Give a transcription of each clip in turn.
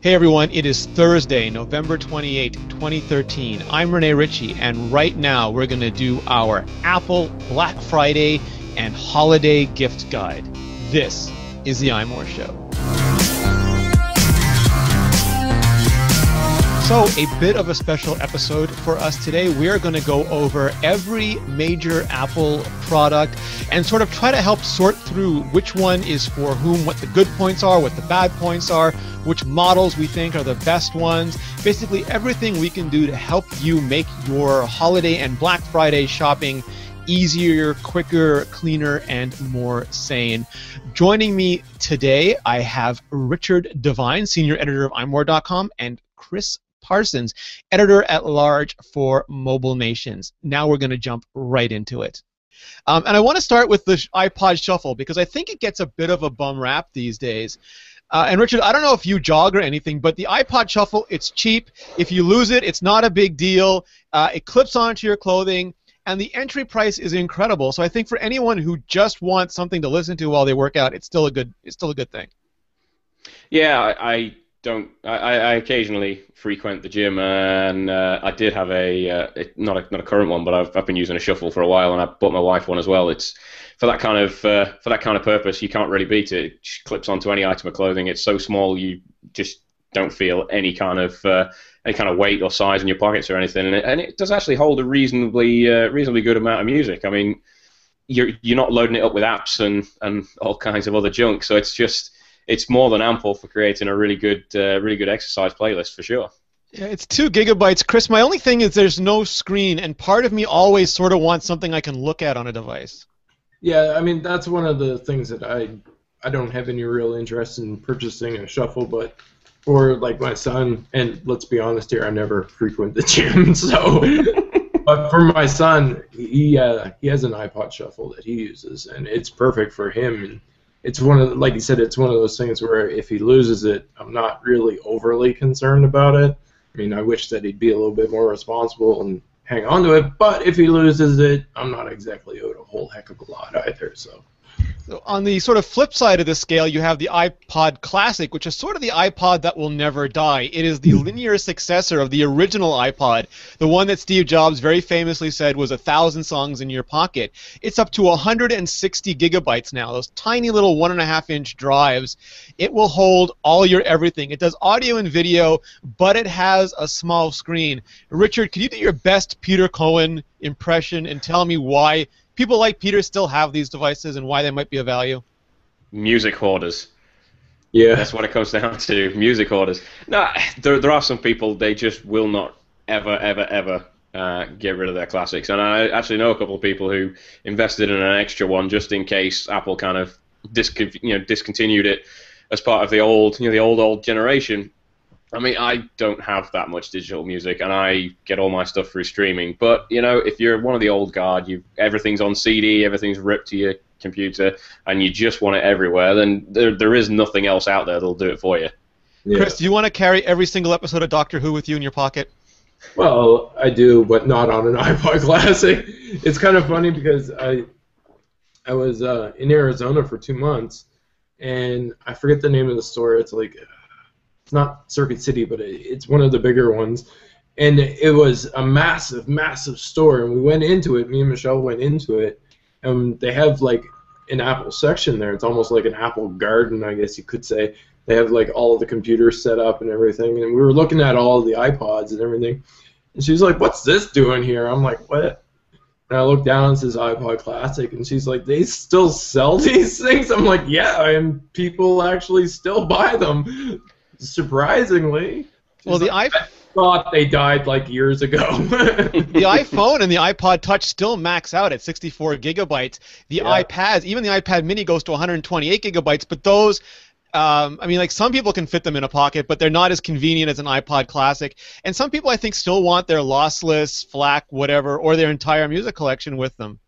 Hey everyone, it is Thursday, November 28, 2013. I'm Rene Ritchie, and right now we're going to do our Apple Black Friday and Holiday Gift Guide. This is the iMore Show. So, a bit of a special episode for us today. We are going to go over every major Apple product and sort of try to help sort through which one is for whom, what the good points are, what the bad points are, which models we think are the best ones. Basically, everything we can do to help you make your holiday and Black Friday shopping easier, quicker, cleaner, and more sane. Joining me today, I have Richard Devine, Senior Editor of iMore.com, and Chris Parsons, Editor-at-Large for Mobile Nations. Now we're going to jump right into it. And I want to start with the iPod Shuffle because I think it gets a bit of a bum rap these days. And Richard, I don't know if you jog or anything, but the iPod Shuffle, it's cheap. If you lose it, it's not a big deal. It clips onto your clothing, and the entry price is incredible. So I think for anyone who just wants something to listen to while they work out, it's still a good thing. Yeah, I occasionally frequent the gym, and I did have not a current one, but I've been using a Shuffle for a while, and I bought my wife one as well. It's for that kind of purpose. You can't really beat it. It just clips onto any item of clothing. It's so small you just don't feel any kind of weight or size in your pockets or anything, and it does actually hold a reasonably good amount of music. I mean, you're not loading it up with apps and all kinds of other junk, so it's more than ample for creating a really good exercise playlist for sure. Yeah, it's 2 gigabytes. Chris, my only thing is there's no screen, and part of me always sort of wants something I can look at on a device. Yeah, I mean, that's one of the things that I don't have any real interest in purchasing a Shuffle, but for like my son, and let's be honest here, I never frequent the gym, so but for my son, he has an iPod Shuffle that he uses, and it's perfect for him. And it's like you said, it's one of those things where if he loses it, I'm not really overly concerned about it. I mean, I wish that he'd be a little bit more responsible and hang on to it, but if he loses it, I'm not exactly owed a whole heck of a lot either. So on the sort of flip side of the scale, you have the iPod Classic, which is sort of the iPod that will never die. It is the linear successor of the original iPod, the one that Steve Jobs very famously said was 1,000 songs in your pocket. It's up to 160 gigabytes now, those tiny little 1.5-inch drives. It will hold all your everything. It does audio and video, but it has a small screen. Richard, can you do your best Peter Cohen impression and tell me why people like Peter still have these devices and why they might be of value? Music hoarders. Yeah. That's what it comes down to, music hoarders. No, there are some people, they just will not ever get rid of their classics. And I actually know a couple of people who invested in an extra one just in case Apple kind of discontinued it as part of the old generation. I mean, I don't have that much digital music, and I get all my stuff through streaming. But, if you're one of the old guard, everything's on CD, everything's ripped to your computer, and you just want it everywhere, then there is nothing else out there that'll do it for you. Yeah. Chris, do you want to carry every single episode of Doctor Who with you in your pocket? Well, I do, but not on an iPod Classic. It's kind of funny because I was in Arizona for 2 months, and I forget the name of the store. It's like... It's not Circuit City, but it's one of the bigger ones. And it was a massive, massive store. And we went into it. Me and Michelle went into it. And they have, like, an Apple section there. It's almost like an Apple garden, I guess you could say. They have, like, all of the computers set up and everything. And we were looking at all of the iPods and everything. And she's like, "What's this doing here?" I'm like, "What?" And I look down and it says iPod Classic. And she's like, "They still sell these things?" I'm like, "Yeah, and people actually still buy them." Surprisingly. Well, I thought they died like years ago. The iPhone and the iPod Touch still max out at 64 gigabytes. The iPads, even the iPad Mini goes to 128 gigabytes, but those, some people can fit them in a pocket, but they're not as convenient as an iPod Classic. And some people, I think, still want their lossless, FLAC, whatever, or their entire music collection with them.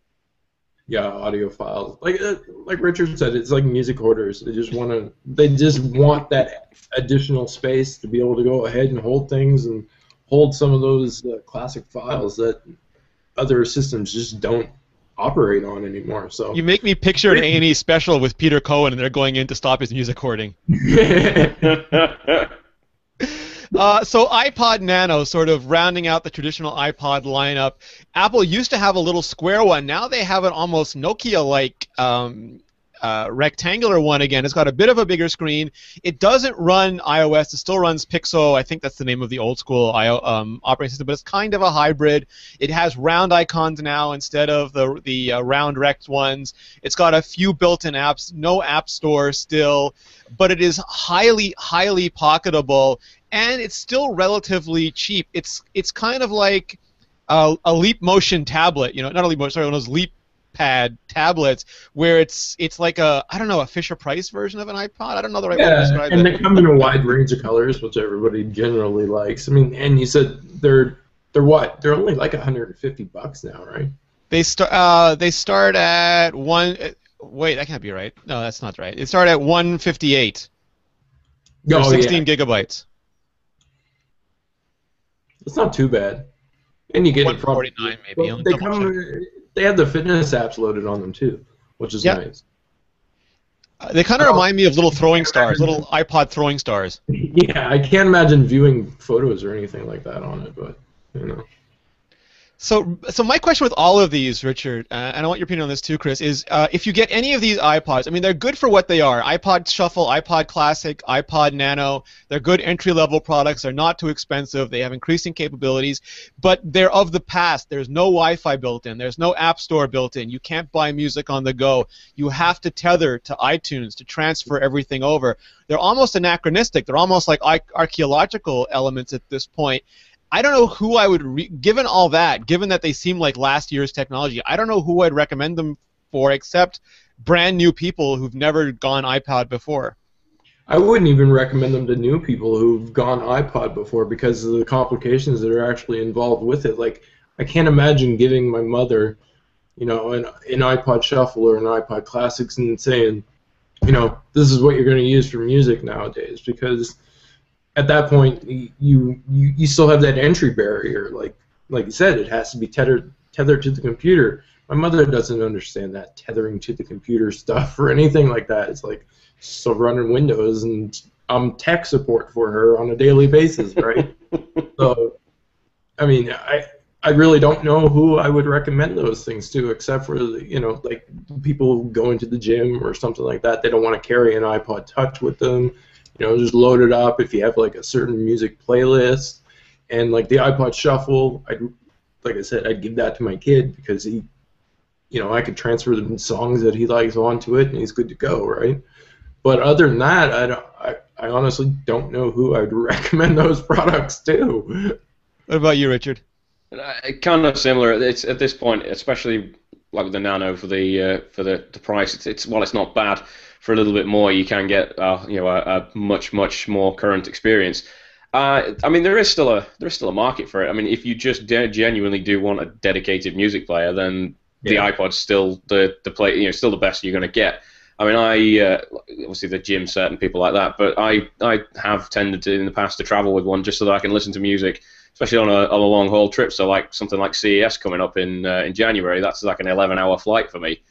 Yeah, audio files. Like Richard said, it's like music hoarders. They just want that additional space to be able to go ahead and hold things and hold some of those classic files that other systems just don't operate on anymore. So you make me picture an A&E special with Peter Cohen, and they're going in to stop his music hoarding. So iPod Nano, sort of rounding out the traditional iPod lineup. Apple used to have a little square one. Now they have an almost Nokia-like rectangular one again. It's got a bit of a bigger screen. It doesn't run iOS. It still runs Pixel. I think that's the name of the old school operating system, but it's kind of a hybrid. It has round icons now instead of the round rect ones. It's got a few built-in apps, no app store still, but it is highly, highly pocketable, and it's still relatively cheap. It's kind of like a Leap Motion tablet, not a Leap Motion, sorry, one of those Leap Pad tablets, where it's like a Fisher Price version of an iPod. I don't know the right way to describe it. And they come in a wide range of colors, which everybody generally likes. I mean, and you said they're what? They're only like $150 now, right? They start at one. Wait, that can't be right. No, that's not right. It started at 158. For 16 gigabytes. It's not too bad. And you get 149 maybe. Well, they have the fitness apps loaded on them too, which is nice. They kind of remind me of little throwing stars, little iPod throwing stars. Yeah, I can't imagine viewing photos or anything like that on it, but So my question with all of these, Richard, and I want your opinion on this too, Chris, is if you get any of these iPods, I mean, they're good for what they are. iPod Shuffle, iPod Classic, iPod Nano, they're good entry-level products. They're not too expensive. They have increasing capabilities, but they're of the past. There's no Wi-Fi built in. There's no App Store built in. You can't buy music on the go. You have to tether to iTunes to transfer everything over. They're almost anachronistic. They're almost like archaeological elements at this point. I don't know who I would, given all that, given that they seem like last year's technology, I don't know who I'd recommend them for except brand new people who've never gone iPod before. I wouldn't even recommend them to new people who've gone iPod before because of the complications that are actually involved with it. Like, I can't imagine giving my mother, an iPod Shuffle or an iPod Classics and saying, this is what you're going to use for music nowadays, because at that point, you still have that entry barrier. Like you said, it has to be tethered to the computer. My mother doesn't understand that tethering to the computer stuff or anything like that. It's like still running Windows, and I'm tech support for her on a daily basis, right? So, I mean, I really don't know who I would recommend those things to, except for like people who go into the gym or something like that. They don't want to carry an iPod Touch with them. Just load it up if you have like a certain music playlist, and like the iPod Shuffle, like I said, I'd give that to my kid because he, I could transfer the songs that he likes onto it, and he's good to go, right? But other than that, I honestly don't know who I'd recommend those products to. What about you, Richard? Kind of similar. It's at this point, especially like with the Nano for the price. It's not bad. For a little bit more, you can get a much more current experience. I mean, there is still a market for it. I mean, if you just genuinely do want a dedicated music player, then the iPod's still still the best you're going to get. I mean, obviously the gym set and people like that, but I have tended to in the past to travel with one just so that I can listen to music, especially on a long haul trip. So like something like CES coming up in January, that's like an 11-hour flight for me.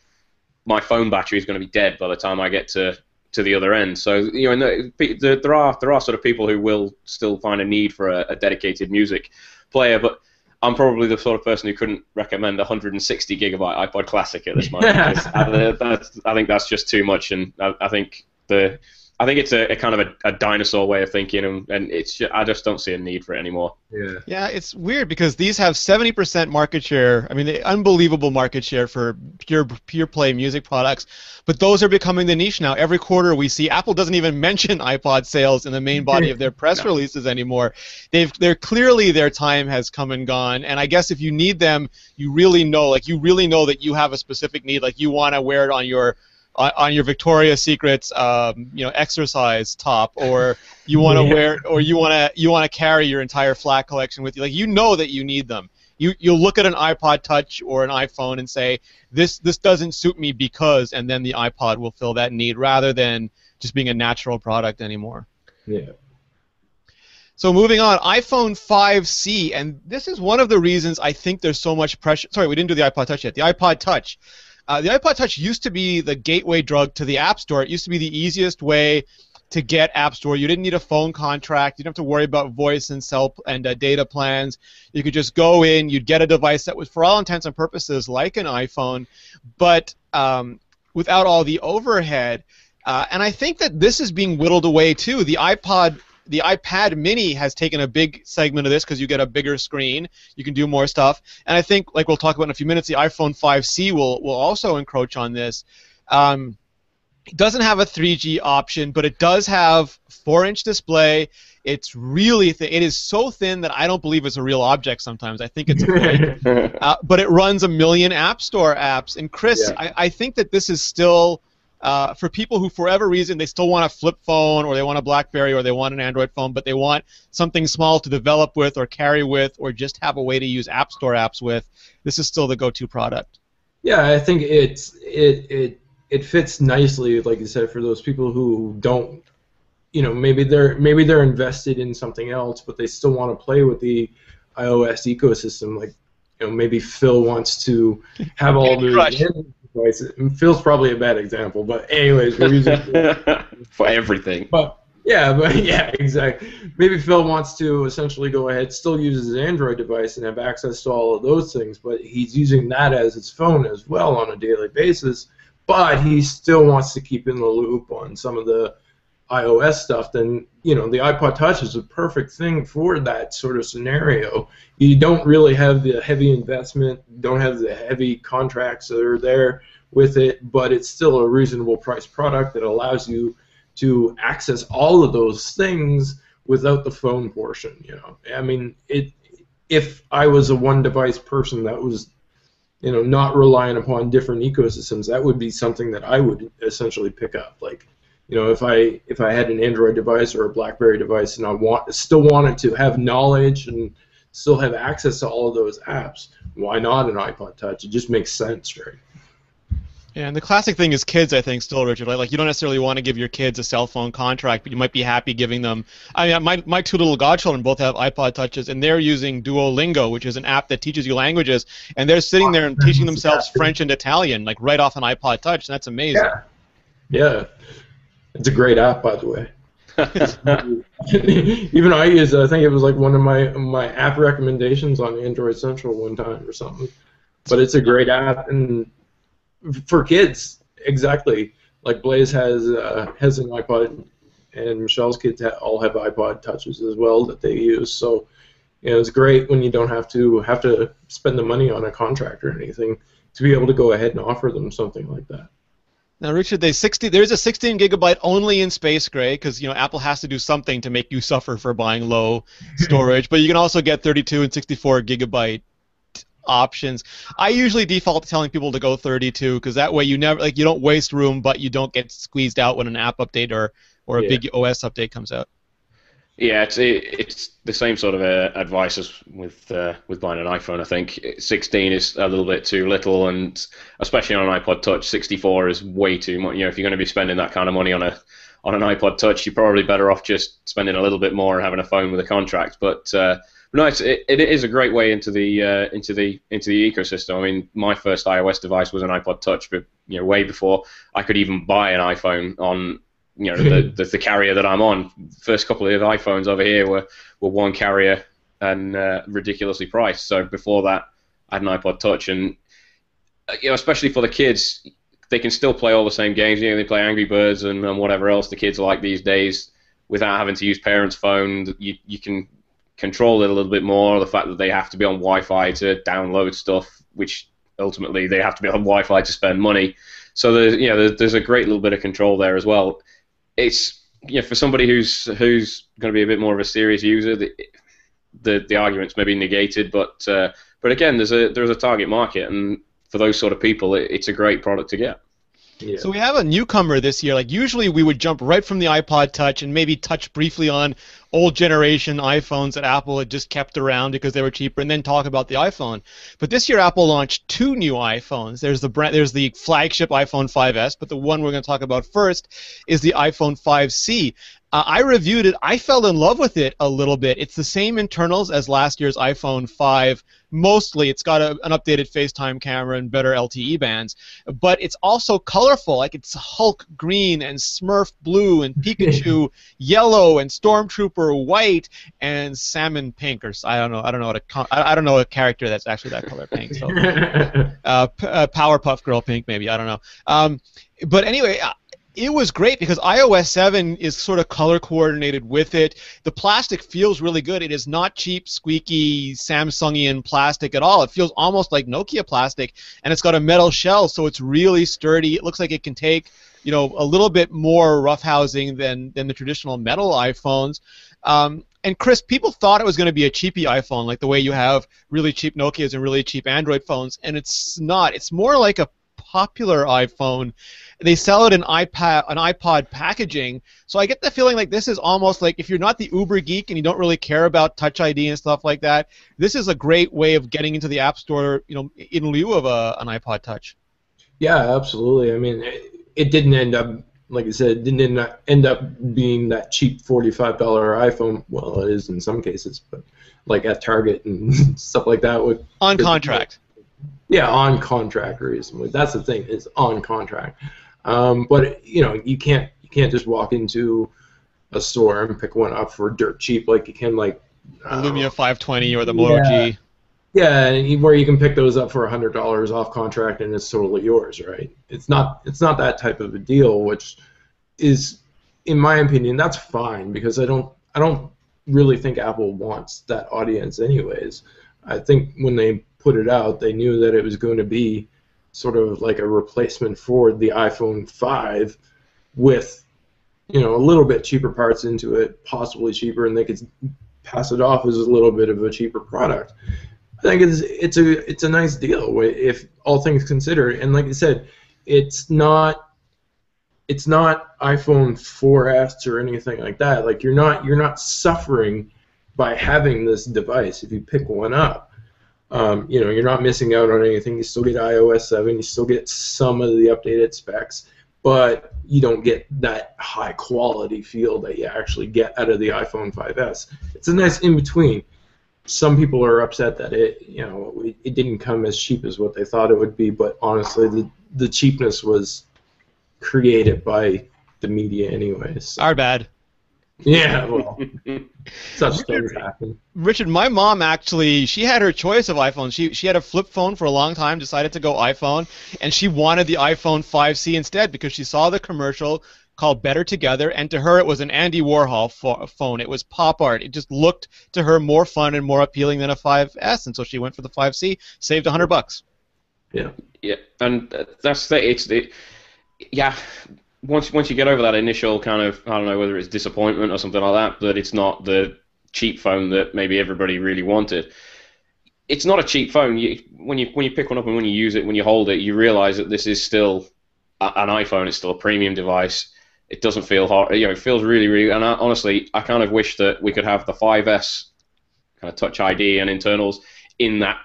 My phone battery is going to be dead by the time I get to the other end. So there are sort of people who will still find a need for a dedicated music player, but I'm probably the sort of person who couldn't recommend a 160 gigabyte iPod Classic at this moment. I think that's just too much, and I think it's a kind of a dinosaur way of thinking, and I just don't see a need for it anymore. Yeah, it's weird because these have 70% market share. I mean, the unbelievable market share for pure play music products, but those are becoming the niche now. Every quarter we see Apple doesn't even mention iPod sales in the main body of their press releases anymore. They're clearly their time has come and gone, and I guess if you need them, you really know that you have a specific need, like you want to wear it on your Victoria's Secrets, exercise top, or you want to wear, or you want to carry your entire flat collection with you. Like that you need them. You'll look at an iPod Touch or an iPhone and say this doesn't suit me because, and then the iPod will fill that need rather than just being a natural product anymore. Yeah. So moving on, iPhone 5C, and this is one of the reasons I think there's so much pressure. Sorry, we didn't do the iPod Touch yet. The iPod Touch. The iPod Touch used to be the gateway drug to the App Store. It used to be the easiest way to get App Store. You didn't need a phone contract. You didn't have to worry about voice and cell and data plans. You could just go in. You'd get a device that was, for all intents and purposes, like an iPhone, but without all the overhead. And I think that this is being whittled away too. The iPad Mini has taken a big segment of this because you get a bigger screen. You can do more stuff. And I think, like we'll talk about in a few minutes, the iPhone 5C will also encroach on this. It doesn't have a 3G option, but it does have 4-inch display. It's really thin. It is so thin that I don't believe it's a real object sometimes. I think it's a fake. But it runs 1 million App Store apps. And Chris, yeah. I think that this is still, for people who, for whatever reason, they still want a flip phone, or they want a BlackBerry, or they want an Android phone, but they want something small to develop with or carry with or just have a way to use App Store apps with, this is still the go-to product. Yeah, I think it fits nicely, like you said, for those people who don't, you know, maybe they're invested in something else, but they still want to play with the iOS ecosystem. Like, you know, maybe Phil wants to have all the devices. Phil's probably a bad example, but anyways, we're using for everything. But yeah, exactly. Maybe Phil wants to essentially go ahead, still use his Android device and have access to all of those things, but he's using that as his phone as well on a daily basis. But he still wants to keep in the loop on some of the iOS stuff. Then, you know, the iPod Touch is a perfect thing for that sort of scenario. You don't really have the heavy investment, don't have the heavy contracts that are there with it, but it's still a reasonable price product that allows you to access all of those things without the phone portion. You know, I mean, if I was a one-device person that was, you know, not relying upon different ecosystems, that would be something that I would essentially pick up. Like, you know, if I had an Android device or a BlackBerry device and I still wanted to have knowledge and still have access to all of those apps, why not an iPod Touch? It just makes sense, right? Yeah, and the classic thing is kids, I think, still, Richard. Like, you don't necessarily want to give your kids a cell phone contract, but you might be happy giving them. I mean, my two little godchildren both have iPod Touches, and they're using Duolingo, which is an app that teaches you languages, and they're sitting there and teaching themselves French and Italian, like right off an iPod Touch, and that's amazing. Yeah. It's a great app, by the way. Even I use it. I think it was like one of my app recommendations on Android Central one time or something. But it's a great app, and for kids, exactly. Like Blaze has an iPod, and Michelle's kids all have iPod Touches as well that they use. So, you know, it's great when you don't have to spend the money on a contract or anything to be able to go ahead and offer them something like that. Now, Richard, there's a 16 gigabyte only in Space Gray because, you know, Apple has to do something to make you suffer for buying low storage. But you can also get 32 and 64 gigabyte options. I usually default to telling people to go 32 because that way you don't waste room, but you don't get squeezed out when an app update or a big OS update comes out. Yeah, it's the same sort of advice as with buying an iPhone. I think 16 is a little bit too little, and especially on an iPod Touch, 64 is way too much. You know, if you're going to be spending that kind of money on an iPod Touch, you're probably better off just spending a little bit more and having a phone with a contract. But no, it is a great way into the ecosystem. I mean, my first iOS device was an iPod Touch, but you know, way before I could even buy an iPhone on. You know, the carrier that I'm on. First couple of iPhones over here were one carrier and ridiculously priced. So before that, I had an iPod Touch, and you know, especially for the kids, they can still play all the same games. You know, they play Angry Birds and whatever else the kids like these days without having to use parents' phone. You can control it a little bit more. The fact that they have to be on Wi-Fi to download stuff, which ultimately they have to be on Wi-Fi to spend money. So there's a great little bit of control there as well. It's, you know, for somebody who's going to be a bit more of a serious user, the arguments may be negated, but again, there's a target market, and for those sort of people, it's a great product to get. Yeah. So we have a newcomer this year. Like usually we would jump right from the iPod Touch and maybe touch briefly on old generation iPhones that Apple had just kept around because they were cheaper, and then talk about the iPhone. But this year, Apple launched 2 new iPhones. There's the flagship iPhone 5S, but the one we're going to talk about first is the iPhone 5C. I reviewed it. I fell in love with it a little bit. It's the same internals as last year's iPhone 5. Mostly, it's got an updated FaceTime camera and better LTE bands. But it's also colorful. Like, it's Hulk green and Smurf blue and Pikachu yellow and Stormtrooper white and salmon pink. Or I don't know a character that's actually that color pink. So, Powerpuff Girl pink, maybe. I don't know. But anyway. It was great because iOS 7 is sort of color coordinated with it. The plastic feels really good. It is not cheap, squeaky, Samsungian plastic at all. It feels almost like Nokia plastic, and it's got a metal shell, so it's really sturdy. It looks like it can take, a little bit more roughhousing than the traditional metal iPhones. And Chris, people thought it was going to be a cheapy iPhone, like the way you have really cheap Nokias and really cheap Android phones, and it's not. It's more like a popular iPhone. They sell it in iPod packaging, so I get the feeling like this is almost like if you're not the uber geek and you don't really care about Touch ID and stuff like that, this is a great way of getting into the App Store, in lieu of an iPod Touch. Yeah, absolutely. I mean, it didn't end up, like I said, it didn't end up being that cheap $45 iPhone. Well, it is in some cases, but like at Target and stuff like that. On contract. Yeah, on contract reasonably. That's the thing, is on contract. But you can't just walk into a store and pick one up for dirt cheap like you can like Lumia 520 or the Moto G. Yeah, where you can pick those up for $100 off contract and it's totally yours, right? It's not that type of a deal, which is, in my opinion, that's fine because I don't really think Apple wants that audience anyways. I think when they put it out, they knew that it was going to be sort of like a replacement for the iPhone 5 with, a little bit cheaper parts into it, possibly cheaper, and they could pass it off as a little bit of a cheaper product. I think it's a nice deal if all things considered. And like I said, it's not iPhone 4S or anything like that. Like you're not suffering by having this device if you pick one up. You're not missing out on anything. You still get iOS 7. You still get some of the updated specs, but you don't get that high quality feel that you actually get out of the iPhone 5S. It's a nice in between. Some people are upset that it didn't come as cheap as what they thought it would be, but honestly, the cheapness was created by the media anyways. Our bad. Yeah, well, such things happen. Richard, my mom actually, she had her choice of iPhone. She had a flip phone for a long time, decided to go iPhone, and she wanted the iPhone 5C instead because she saw the commercial called Better Together, and to her it was an Andy Warhol phone. It was pop art. It just looked to her more fun and more appealing than a 5S, and so she went for the 5C, saved $100. Yeah. Yeah, and that's yeah. Once you get over that initial kind of, I don't know whether it's disappointment or something like that, that it's not the cheap phone that maybe everybody really wanted. It's not a cheap phone. When you pick one up and when you use it, when you hold it, you realize that this is still an iPhone. It's still a premium device. It doesn't feel hard. It feels really, really. And honestly, I kind of wish that we could have the 5S kind of Touch ID and internals in that.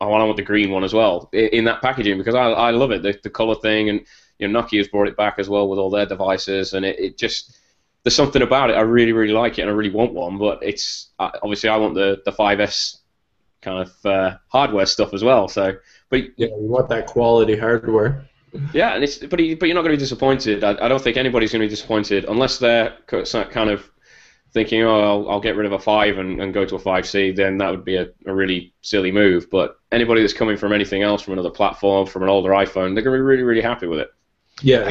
I want the green one as well in that packaging because I love it. The color thing and. Nokia's brought it back as well with all their devices, and it just there's something about it. I really, really like it, and I really want one. But it's obviously I want the 5S kind of hardware stuff as well. So, but yeah, you want that quality hardware. Yeah, and but you're not going to be disappointed. I don't think anybody's going to be disappointed unless they're kind of thinking, oh, I'll get rid of a 5 and go to a 5C. Then that would be a really silly move. But anybody that's coming from anything else, from another platform, from an older iPhone, they're going to be really, really happy with it. Yeah,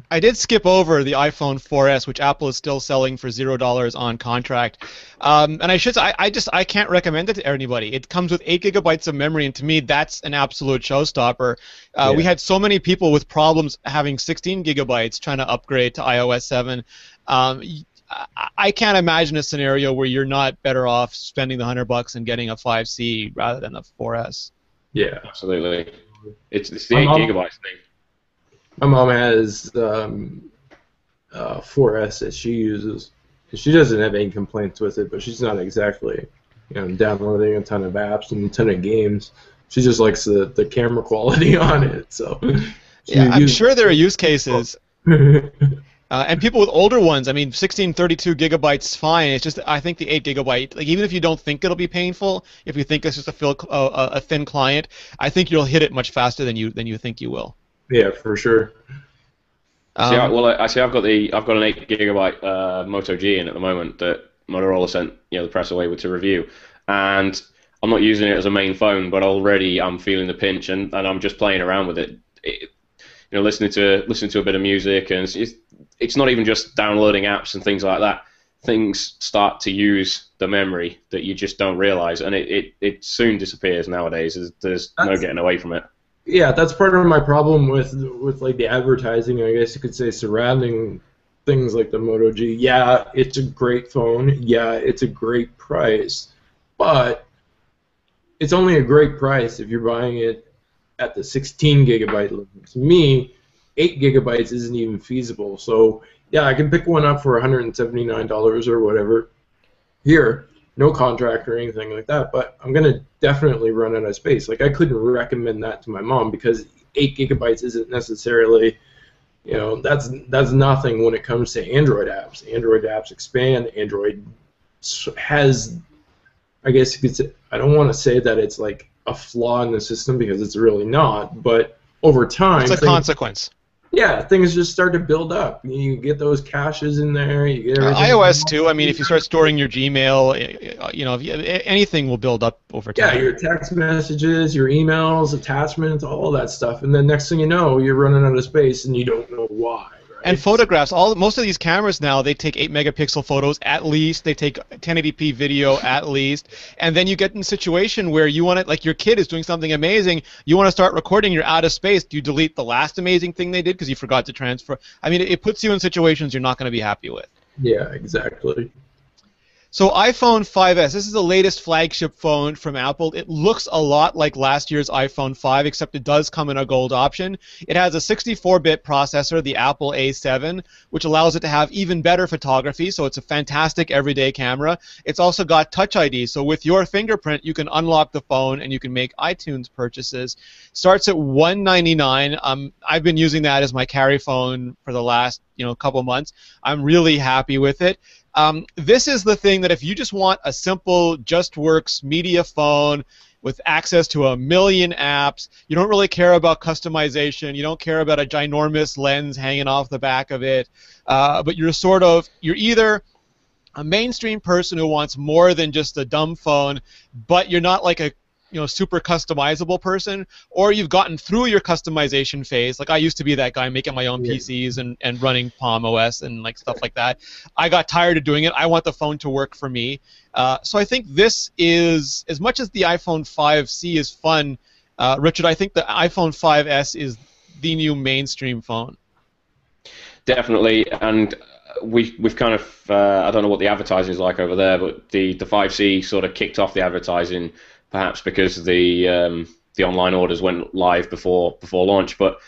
I did skip over the iPhone 4S, which Apple is still selling for $0 on contract. And I should say, I can't recommend it to anybody. It comes with 8 gigabytes of memory, and to me, that's an absolute showstopper. We had so many people with problems having 16 gigabytes trying to upgrade to iOS 7. I can't imagine a scenario where you're not better off spending the $100 and getting a 5C rather than the 4S. Yeah, absolutely. It's the 8 gigabytes thing. My mom has 4S that she uses, She doesn't have any complaints with it, but she's not exactly, downloading a ton of apps and a ton of games. She just likes the camera quality on it. So yeah, I'm sure there are use cases. And people with older ones, I mean, 1632 gigabytes fine. It's just I think the 8 gigabyte, like even if you don't think it'll be painful, if you think it's just a thin client, I think you'll hit it much faster than you think you will. Yeah, for sure. I've got an 8 gigabyte Moto G in at the moment that Motorola sent the press away with to review, and I'm not using it as a main phone, but already I'm feeling the pinch, and I'm just playing around with it. Listening to a bit of music, and it's not even just downloading apps and things like that. Things start to use the memory that you just don't realize, and it soon disappears nowadays. There's no getting away from it. Yeah, that's part of my problem with like the advertising, I guess you could say, surrounding things like the Moto G. Yeah, it's a great phone. Yeah, it's a great price, but it's only a great price if you're buying it at the 16 gigabyte limit. To me, 8 gigabytes isn't even feasible. So yeah, I can pick one up for $179 or whatever. Here, no contract or anything like that, but I'm gonna definitely run out of space. Like I couldn't recommend that to my mom because 8 gigabytes isn't necessarily, that's nothing when it comes to Android apps. Android apps expand. Android has, I guess you could say, I don't want to say that it's like a flaw in the system because it's really not, but over time, it's a consequence. Yeah, things just start to build up. You get those caches in there. You get iOS too. I mean, if you start storing your Gmail, anything will build up over time. Yeah, your text messages, your emails, attachments, all that stuff, and then next thing you know, you're running out of space, and you don't know why. And photographs. Most of these cameras now, they take 8-megapixel photos at least. They take 1080p video at least. And then you get in a situation where you want to, like your kid is doing something amazing, you want to start recording, you're out of space. Do you delete the last amazing thing they did because you forgot to transfer? I mean, it puts you in situations you're not going to be happy with. Yeah, exactly. So iPhone 5S, this is the latest flagship phone from Apple. It looks a lot like last year's iPhone 5, except it does come in a gold option. It has a 64-bit processor, the Apple A7, which allows it to have even better photography, so it's a fantastic everyday camera. It's also got Touch ID, so with your fingerprint, you can unlock the phone and you can make iTunes purchases. Starts at $199. I've been using that as my carry phone for the last couple months. I'm really happy with it. This is the thing that if you just want a simple JustWorks media phone with access to 1 million apps, you don't really care about customization, you don't care about a ginormous lens hanging off the back of it, but you're either a mainstream person who wants more than just a dumb phone, but you're not like a super customizable person, or you've gotten through your customization phase. Like I used to be that guy making my own PCs and running Palm OS and like stuff like that. I got tired of doing it. I want the phone to work for me. So I think this is, as much as the iPhone 5C is fun, Richard, I think the iPhone 5S is the new mainstream phone. Definitely, and we've kind of, I don't know what the advertising is like over there, but the 5C sort of kicked off the advertising, perhaps because the online orders went live before launch. But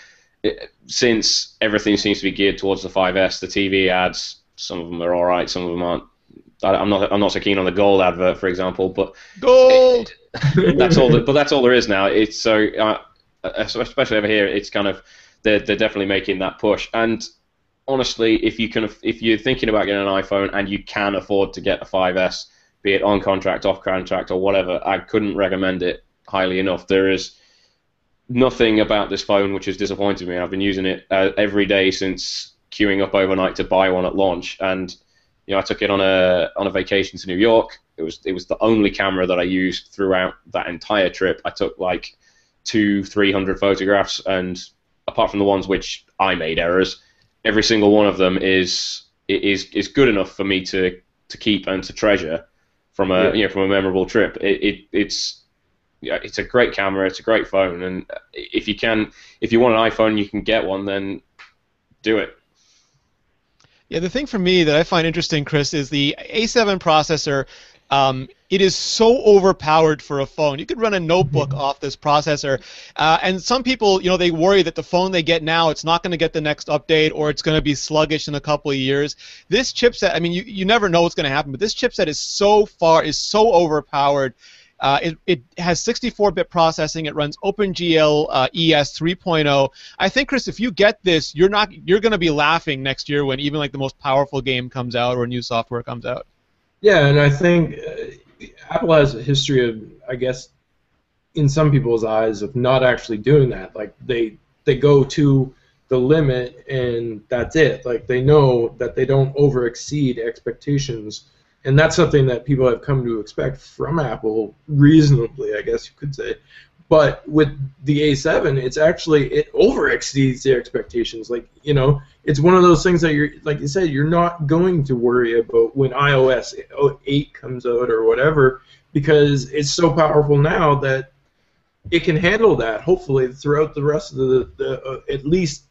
since everything seems to be geared towards the 5S, the TV ads, some of them are all right, some of them aren't. I'm not so keen on the gold advert, for example. But gold. That's all. But that's all there is now. It's so, especially over here, it's kind of they're definitely making that push. And honestly, if you're thinking about getting an iPhone and you can afford to get a 5S, be it on contract, off contract, or whatever, I couldn't recommend it highly enough. There is nothing about this phone which has disappointed me. I've been using it every day since queuing up overnight to buy one at launch, and I took it on a vacation to New York. It was the only camera that I used throughout that entire trip. I took like 200-300 photographs, and apart from the ones which I made errors, every single one of them is good enough for me to keep and to treasure from a memorable trip. It's a great camera, it's a great phone, and if you want an iPhone, you can get one, then do it. Yeah, the thing for me that I find interesting, Chris, is the A7 processor. It is so overpowered for a phone. You could run a notebook off this processor, and some people, they worry that the phone they get now, it's not going to get the next update, or it's going to be sluggish in a couple of years. This chipset, I mean, you never know what's going to happen, but this chipset is so overpowered. It has 64-bit processing. It runs OpenGL ES 3.0. I think, Chris, if you get this, you're going to be laughing next year when even like the most powerful game comes out or new software comes out. Yeah, and I think Apple has a history of, I guess, in some people's eyes, of not actually doing that. Like they go to the limit and that's it. Like they know that they don't overexceed expectations, and that's something that people have come to expect from Apple reasonably, I guess you could say. But with the A7, it overexceeds the expectations. Like, it's one of those things that you're, like you said, you're not going to worry about when iOS 8 comes out or whatever, because it's so powerful now that it can handle that, hopefully, throughout the rest of the at least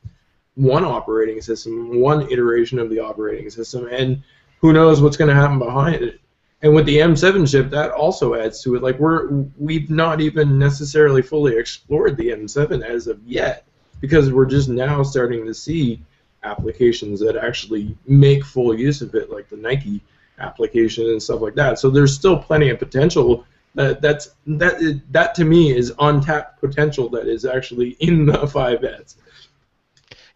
one operating system, one iteration of the operating system, and who knows what's going to happen behind it. And with the M7 chip, that also adds to it. Like we've not even necessarily fully explored the M7 as of yet, because we're just now starting to see applications that actually make full use of it, like the Nike application and stuff like that. So there's still plenty of potential. That to me is untapped potential that is actually in the 5S.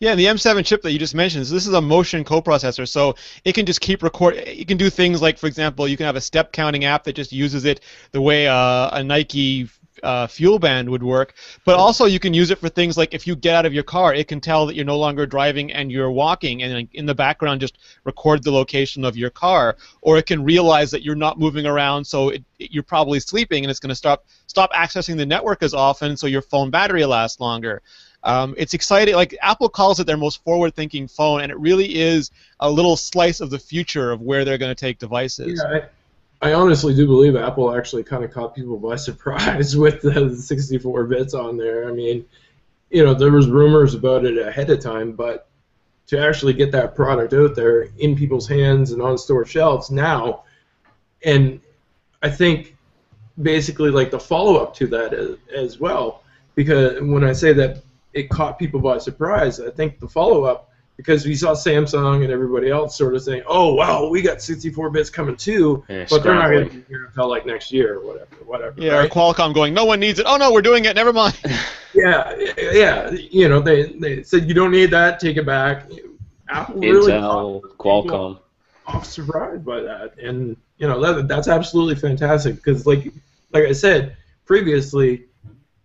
Yeah, and the M7 chip that you just mentioned, so this is a motion coprocessor, so it can just keep you can do things like, for example, you can have a step counting app that just uses it the way a Nike fuel band would work, but also you can use it for things like if you get out of your car, it can tell that you're no longer driving and you're walking, and in the background just record the location of your car, or it can realize that you're not moving around, so you're probably sleeping, and it's going to stop accessing the network as often, so your phone battery lasts longer. It's exciting. Like Apple calls it their most forward-thinking phone, and it really is a little slice of the future of where they're going to take devices. Yeah, I honestly do believe Apple actually kind of caught people by surprise with the 64 bits on there. I mean, there was rumors about it ahead of time, but to actually get that product out there in people's hands and on store shelves now, and I think basically like the follow-up to that as well, because when I say that it caught people by surprise, I think the follow-up, because we saw Samsung and everybody else sort of saying, oh, wow, we got 64 bits coming too, but they're not going to be here until like next year or whatever. Yeah, right? Or Qualcomm going, no one needs it. Oh, no, we're doing it. Never mind. Yeah. They said you don't need that, take it back. Apple really Intel, Qualcomm. Off surprised by that, and that's absolutely fantastic, because like I said previously,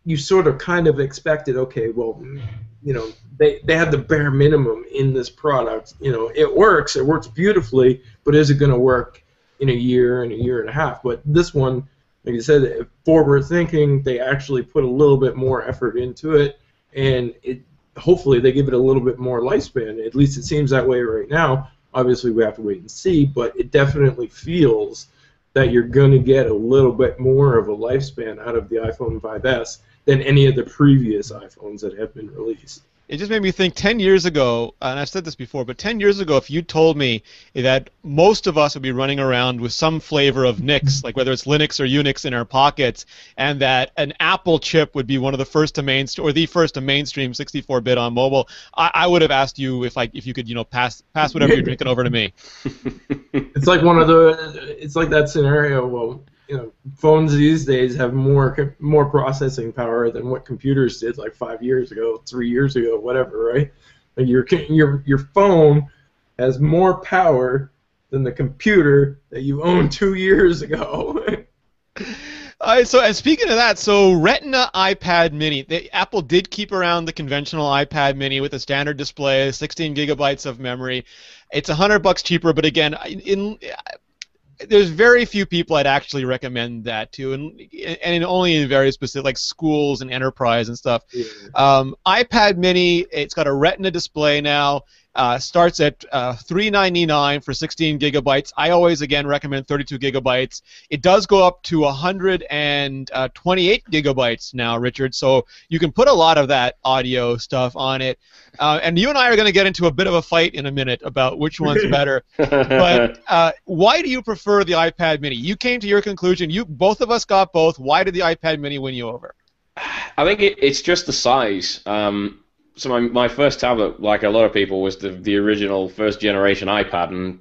you sort of kind of expected, okay, well, they have the bare minimum in this product. It works beautifully, but is it going to work in a year and a half? But this one, like I said, forward thinking, they actually put a little bit more effort into it, and hopefully they give it a little bit more lifespan. At least it seems that way right now. Obviously, we have to wait and see, but it definitely feels that you're going to get a little bit more of a lifespan out of the iPhone 5S than any of the previous iPhones that have been released. It just made me think 10 years ago, and I've said this before, but 10 years ago, if you told me that most of us would be running around with some flavor of Nix, like whether it's Linux or Unix in our pockets, and that an Apple chip would be one of the first to mainstream, or the first to mainstream 64-bit on mobile, I would have asked you if you could, pass whatever you're drinking over to me. It's like it's like that scenario. Well, phones these days have more processing power than what computers did like 5 years ago, 3 years ago, whatever, right? Like your phone has more power than the computer that you owned 2 years ago. So, and speaking of that, so Retina iPad Mini, Apple did keep around the conventional iPad Mini with a standard display, 16 gigabytes of memory. It's $100 cheaper, but again, there's very few people I'd actually recommend that to, and only in very specific, like schools and enterprise and stuff. Yeah. iPad Mini, it's got a Retina display now. starts at $399 for 16 gigabytes. I always, again, recommend 32 gigabytes. It does go up to 128 gigabytes now, Richard, so you can put a lot of that audio stuff on it. And you and I are going to get into a bit of a fight in a minute about which one's better. But why do you prefer the iPad mini? You came to your conclusion. Both of us got both. Why did the iPad mini win you over? I think it's just the size. So my first tablet, like a lot of people, was the original first generation iPad, and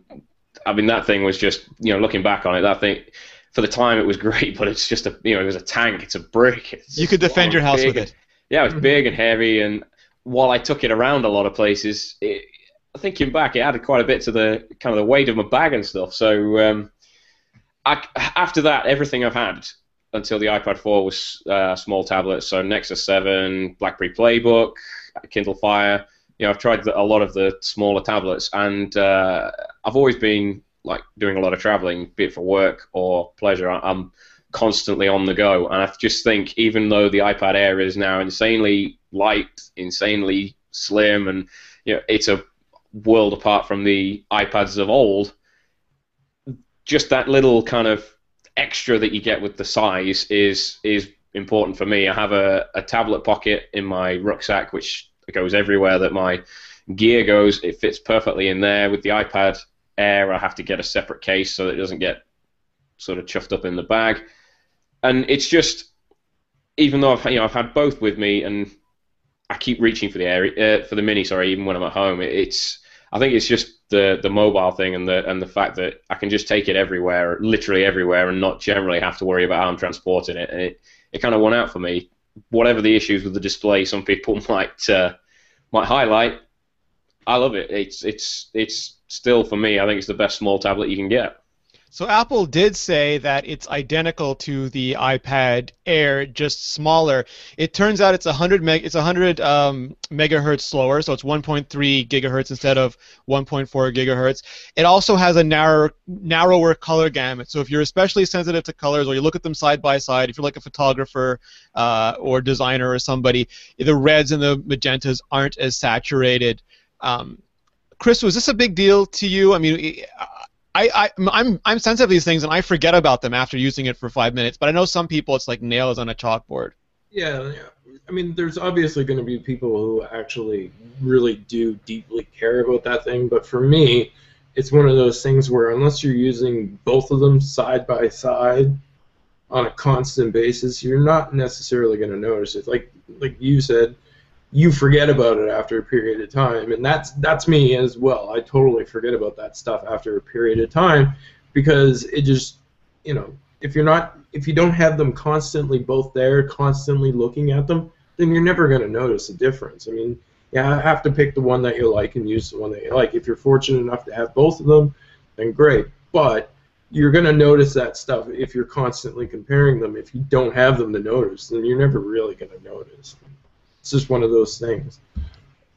I mean that thing was just, looking back on it, that thing for the time it was great, but it's just it was a tank, it's a brick. You could defend your house with it. Yeah, it was big and heavy, and while I took it around a lot of places, thinking back, it added quite a bit to the kind of the weight of my bag and stuff. So after that, everything I've had until the iPad 4 was small tablets. So Nexus 7, BlackBerry Playbook, Kindle Fire. I've tried a lot of the smaller tablets, and I've always been like doing a lot of traveling, be it for work or pleasure. I'm constantly on the go, and I just think even though the iPad Air is now insanely light, insanely slim, and it's a world apart from the iPads of old, just that little kind of extra that you get with the size is important for me. I have a tablet pocket in my rucksack which goes everywhere that my gear goes. It fits perfectly in there. With the iPad Air, I have to get a separate case so that it doesn't get sort of chuffed up in the bag. And it's just, even though I've had both with me, and I keep reaching for the Air, for the Mini, sorry, even when I'm at home. I think it's just the mobile thing and the fact that I can just take it everywhere, literally everywhere, and not generally have to worry about how I'm transporting it. And it kind of won out for me. Whatever the issues with the display, some people might highlight. I love it. It's still, for me, I think it's the best small tablet you can get. So Apple did say that it's identical to the iPad Air, just smaller. It turns out it's 100 megahertz slower, so it's 1.3 gigahertz instead of 1.4 gigahertz. It also has a narrower color gamut. So if you're especially sensitive to colors, or you look at them side by side, if you're like a photographer or designer or somebody, the reds and the magentas aren't as saturated. Chris, was this a big deal to you? I mean, I'm sensitive to these things, and I forget about them after using it for 5 minutes. But I know some people, it's like nails on a chalkboard. Yeah. I mean, there's obviously going to be people who actually really do deeply care about that thing. But for me, it's one of those things where unless you're using both of them side by side on a constant basis, you're not necessarily going to notice it. Like you said, you forget about it after a period of time, and that's me as well. I totally forget about that stuff after a period of time, because it just, if you don't have them constantly both there, constantly looking at them, then you're never going to notice a difference. I mean, yeah, I have to pick the one that you like and use the one that you like. If you're fortunate enough to have both of them, then great. But you're going to notice that stuff if you're constantly comparing them. If you don't have them to notice, then you're never really going to notice. It's just one of those things.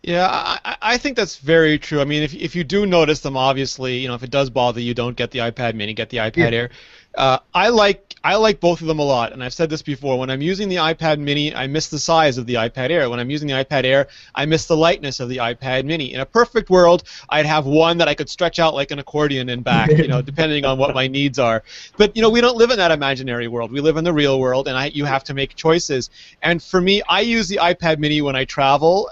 Yeah, I think that's very true. I mean, if you do notice them, obviously, if it does bother you, don't get the iPad Mini, get the iPad Air. I like both of them a lot, and I've said this before. When I'm using the iPad Mini, I miss the size of the iPad Air. When I'm using the iPad Air, I miss the lightness of the iPad Mini. In a perfect world, I'd have one that I could stretch out like an accordion and back, depending on what my needs are. But we don't live in that imaginary world. We live in the real world, and you have to make choices. And for me, I use the iPad Mini when I travel.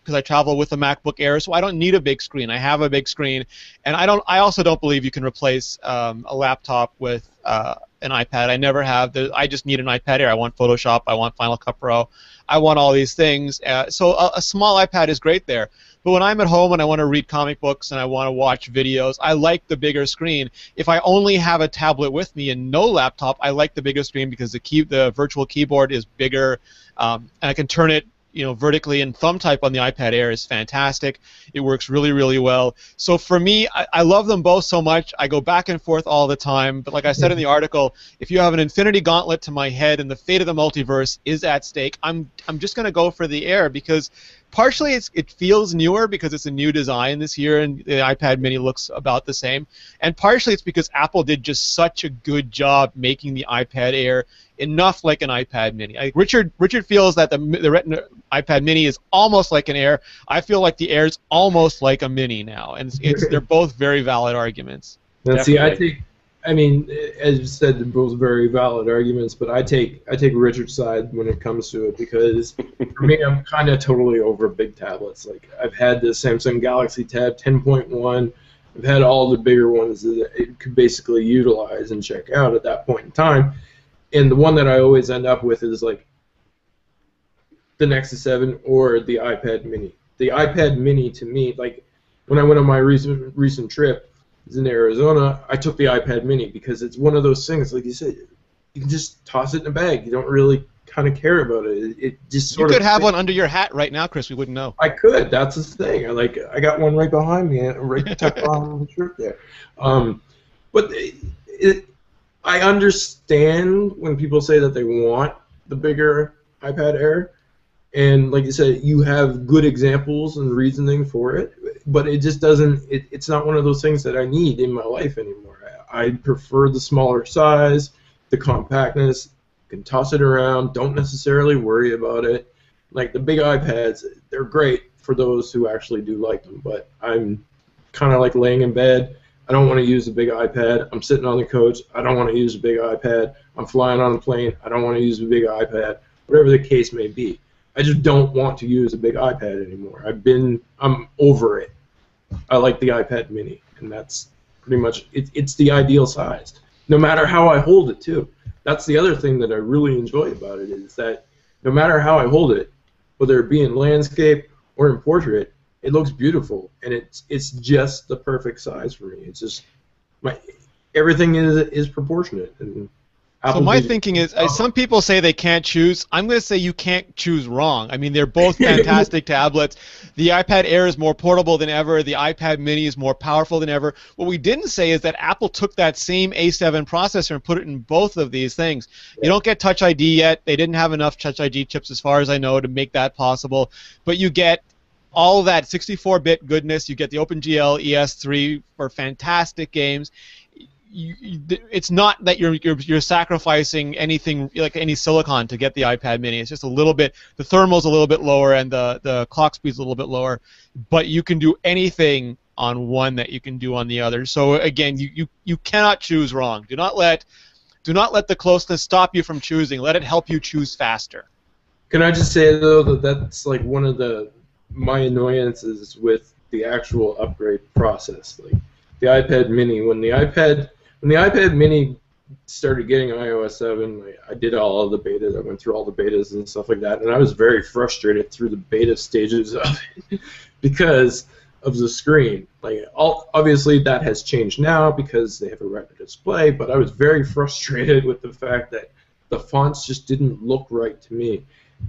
Because I travel with a MacBook Air, so I don't need a big screen. I have a big screen, and I also don't believe you can replace a laptop with an iPad. I never have. I just need an iPad Air. I want Photoshop. I want Final Cut Pro. I want all these things. So a small iPad is great there. But when I'm at home and I want to read comic books and I want to watch videos, I like the bigger screen. If I only have a tablet with me and no laptop, I like the bigger screen because the virtual keyboard is bigger, and I can turn it vertically, and thumb type on the iPad Air is fantastic. It works really, really well. So for me, I love them both so much. I go back and forth all the time. But like I said in the article, if you have an infinity gauntlet to my head and the fate of the multiverse is at stake, I'm just going to go for the Air, because partially it feels newer because it's a new design this year, and the iPad Mini looks about the same. And partially it's because Apple did just such a good job making the iPad Air enough like an iPad Mini. Richard feels that the Retina iPad Mini is almost like an Air. I feel like the Air is almost like a Mini now, and they're both very valid arguments. Now, see, I mean, as you said, they're both very valid arguments, but I take Richard's side when it comes to it, because for me, I'm kind of totally over big tablets. Like, I've had the Samsung Galaxy Tab 10.1. I've had all the bigger ones that it could basically utilize and check out at that point in time. And the one that I always end up with is like the Nexus 7 or the iPad Mini. The iPad Mini, to me, like when I went on my recent trip in Arizona, I took the iPad Mini because it's one of those things, like you said, you can just toss it in a bag. You don't really kind of care about it. It just sort of. You could have one under your hat right now, Chris. We wouldn't know. I could. That's the thing. I got one right behind me, right tucked on the shirt there. But I understand when people say that they want the bigger iPad Air, and like you said, you have good examples and reasoning for it, but it just doesn't. It's not one of those things that I need in my life anymore. I prefer the smaller size, the compactness. You can toss it around. Don't necessarily worry about it. Like the big iPads, they're great for those who actually do like them, but I'm kind of like laying in bed. I don't want to use a big iPad. I'm sitting on the couch. I don't want to use a big iPad. I'm flying on a plane. I don't want to use a big iPad. Whatever the case may be. I just don't want to use a big iPad anymore. I'm over it. I like the iPad Mini, and that's pretty much it's the ideal size. No matter how I hold it, too. That's the other thing that I really enjoy about it, is that no matter how I hold it, whether it be in landscape or in portrait, it looks beautiful, and it's just the perfect size for me. It's just everything is proportionate. And so my thinking is, some people say they can't choose. I'm going to say you can't choose wrong. I mean, they're both fantastic tablets. The iPad Air is more portable than ever. The iPad Mini is more powerful than ever. What we didn't say is that Apple took that same A7 processor and put it in both of these things. Yeah. You don't get Touch ID yet. They didn't have enough Touch ID chips, as far as I know, to make that possible. But you get all of that 64-bit goodness. You get the OpenGL ES3 for fantastic games. It's not that you're sacrificing anything like any silicon to get the iPad Mini. It's just a little bit. The thermal's a little bit lower and the clock speed's a little bit lower, but you can do anything on one that you can do on the other. So again, you cannot choose wrong. Do not let the closeness stop you from choosing. Let it help you choose faster. Can I just say though that that's like one of my annoyances with the actual upgrade process. Like the iPad Mini, when the iPad Mini started getting iOS 7, I did all of the betas. I went through all the betas and stuff like that, and I was very frustrated through the beta stages of it because of the screen. Obviously that has changed now because they have a Retina display, but I was very frustrated with the fact that the fonts just didn't look right to me.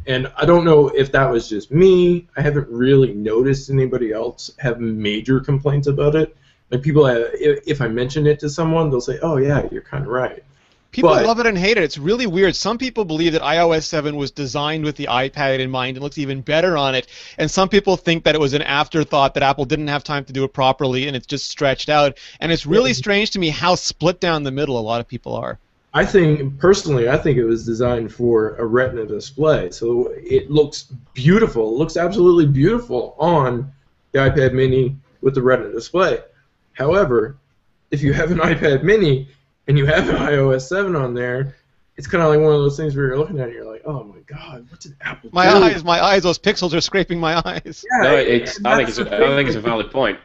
And I don't know if that was just me. I haven't really noticed anybody else have major complaints about it. Like people, if I mention it to someone, they'll say, "Oh yeah, you're kind of right." People love it and hate it. It's really weird. Some people believe that iOS 7 was designed with the iPad in mind and looks even better on it. And some people think that it was an afterthought, that Apple didn't have time to do it properly and it's just stretched out. And it's really strange to me how split down the middle a lot of people are. Personally, I think it was designed for a Retina display. So it looks beautiful. It looks absolutely beautiful on the iPad Mini with the Retina display. However, if you have an iPad Mini and you have an iOS 7 on there, it's kind of like one of those things where you're looking at it and you're like, oh my God, what did Apple do? My eyes, those pixels are scraping my eyes. Yeah, no, I think it's a valid point.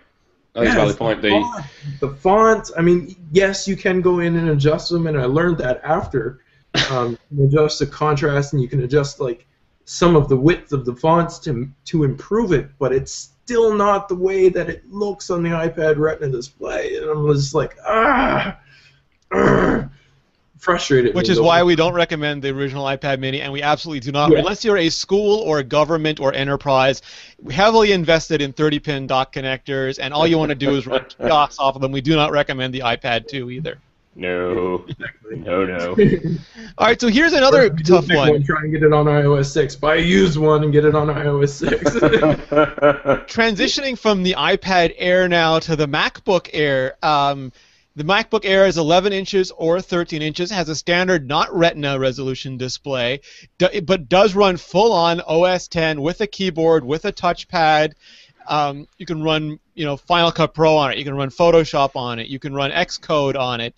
The fonts, I mean, yes, you can go in and adjust them, and I learned that after. You can adjust the contrast, and you can adjust like some of the width of the fonts to improve it, but it's still not the way that it looks on the iPad Retina display. And I'm just like, frustrated. Which is why we don't recommend the original iPad Mini, and we absolutely do not, unless you're a school or a government or enterprise, heavily invested in 30-pin dock connectors, and all you want to do is run kiosks off of them. We do not recommend the iPad 2 either. No. No. All right, so here's another tough one. Try and get it on iOS 6. Buy a used one and get it on iOS 6. Transitioning from the iPad Air now to the MacBook Air. The MacBook Air is 11 inches or 13 inches, has a standard not Retina resolution display, but does run full-on OS X with a keyboard, with a touchpad. You can run, Final Cut Pro on it. You can run Photoshop on it. You can run Xcode on it.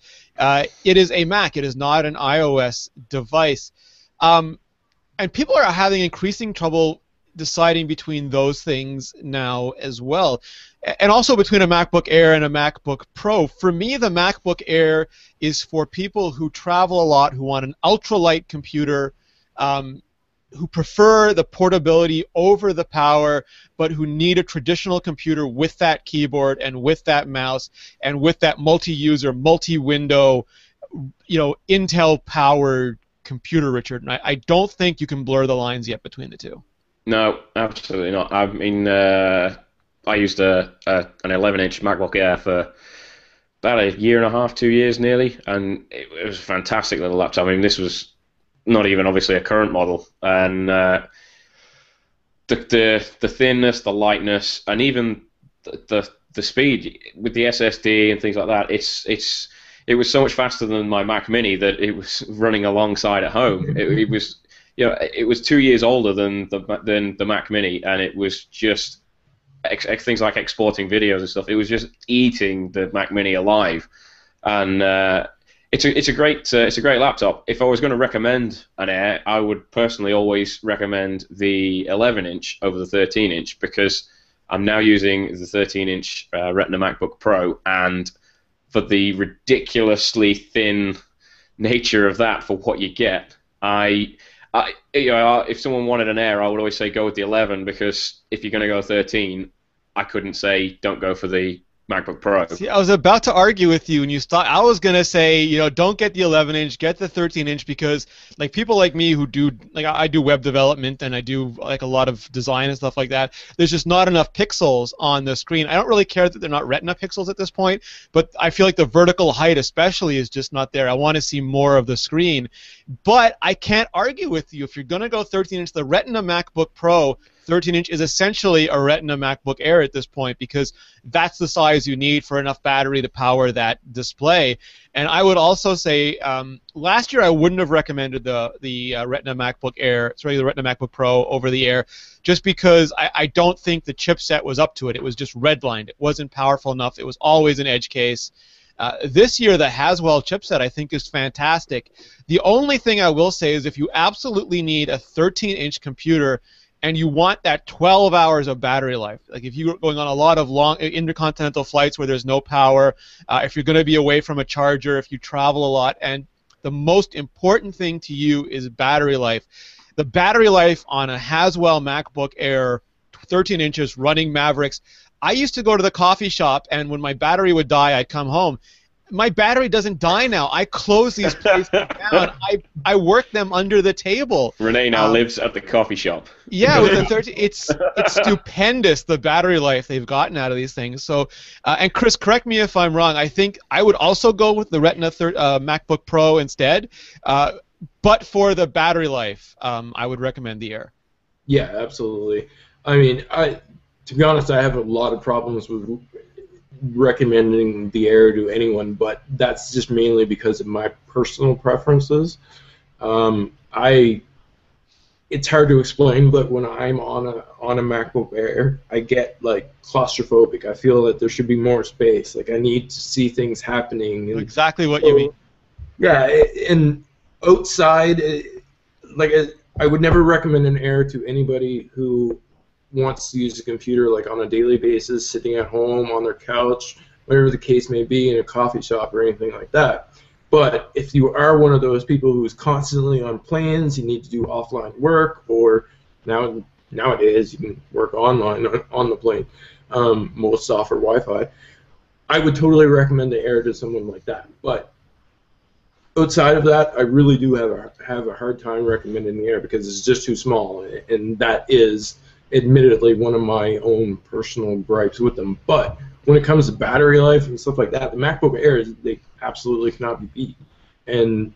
It is a Mac. It is not an iOS device. And people are having increasing trouble deciding between those things now as well. And also between a MacBook Air and a MacBook Pro. For me, the MacBook Air is for people who travel a lot, who want an ultralight computer, who prefer the portability over the power, but who need a traditional computer with that keyboard and with that mouse and with that multi-user, multi-window, Intel-powered computer, Richard. And I don't think you can blur the lines yet between the two. No, absolutely not. I mean, I used an 11-inch MacBook Air for about a year and a half, 2 years nearly, and it was a fantastic little laptop. I mean, this was not even obviously a current model, and the thinness, the lightness, and even the speed with the SSD and things like that. It was so much faster than my Mac Mini that it was running alongside at home. It was. It was 2 years older than the Mac Mini, and it was just things like exporting videos and stuff. It was just eating the Mac Mini alive, and it's a great laptop. If I was going to recommend an Air, I would personally always recommend the 11-inch over the 13-inch because I'm now using the 13-inch Retina MacBook Pro, and for the ridiculously thin nature of that for what you get, if someone wanted an Air, I would always say go with the 11 because if you're going to go 13, I couldn't say don't go for the MacBook Pro. See, I was about to argue with you, and you stopped. I was gonna say, don't get the 11-inch, get the 13-inch, because like people like me who do, like I do web development and I do like a lot of design and stuff like that. There's just not enough pixels on the screen. I don't really care that they're not Retina pixels at this point, but I feel like the vertical height especially is just not there. I want to see more of the screen, but I can't argue with you. If you're gonna go 13-inch, the Retina MacBook Pro 13-inch is essentially a Retina MacBook Air at this point because that's the size you need for enough battery to power that display. And I would also say last year I wouldn't have recommended the Retina MacBook Air, sorry, the Retina MacBook Pro over the Air, just because I don't think the chipset was up to it. It was just redlined. It wasn't powerful enough. It was always an edge case. This year, the Haswell chipset I think is fantastic. The only thing I will say is if you absolutely need a 13-inch computer and you want that 12 hours of battery life, like if you're going on a lot of long intercontinental flights where there's no power, if you're going to be away from a charger, if you travel a lot, and the most important thing to you is battery life. The battery life on a Haswell MacBook Air 13 inches running Mavericks, I used to go to the coffee shop, and when my battery would die, I'd come home. My battery doesn't die now. I close these places down. I work them under the table. Renee now lives at the coffee shop. Yeah, with the 13, it's stupendous the battery life they've gotten out of these things. So, and Chris, correct me if I'm wrong. I think I would also go with the Retina MacBook Pro instead, but for the battery life, I would recommend the Air. Yeah, absolutely. I mean, to be honest, I have a lot of problems with recommending the Air to anyone, but that's just mainly because of my personal preferences. It's hard to explain, but when I'm on a MacBook Air, I get like claustrophobic. I feel that there should be more space. Like I need to see things happening. And exactly what you mean. Yeah, and outside, I would never recommend an Air to anybody who wants to use a computer like on a daily basis, sitting at home on their couch, whatever the case may be, in a coffee shop or anything like that. But if you are one of those people who's constantly on planes, you need to do offline work, or nowadays you can work online on the plane. Most offer Wi-Fi. I would totally recommend the Air to someone like that. But outside of that, I really do have a hard time recommending the Air because it's just too small, and that is admittedly one of my own personal gripes with them. But when it comes to battery life and stuff like that, the MacBook Air, they absolutely cannot be beat. And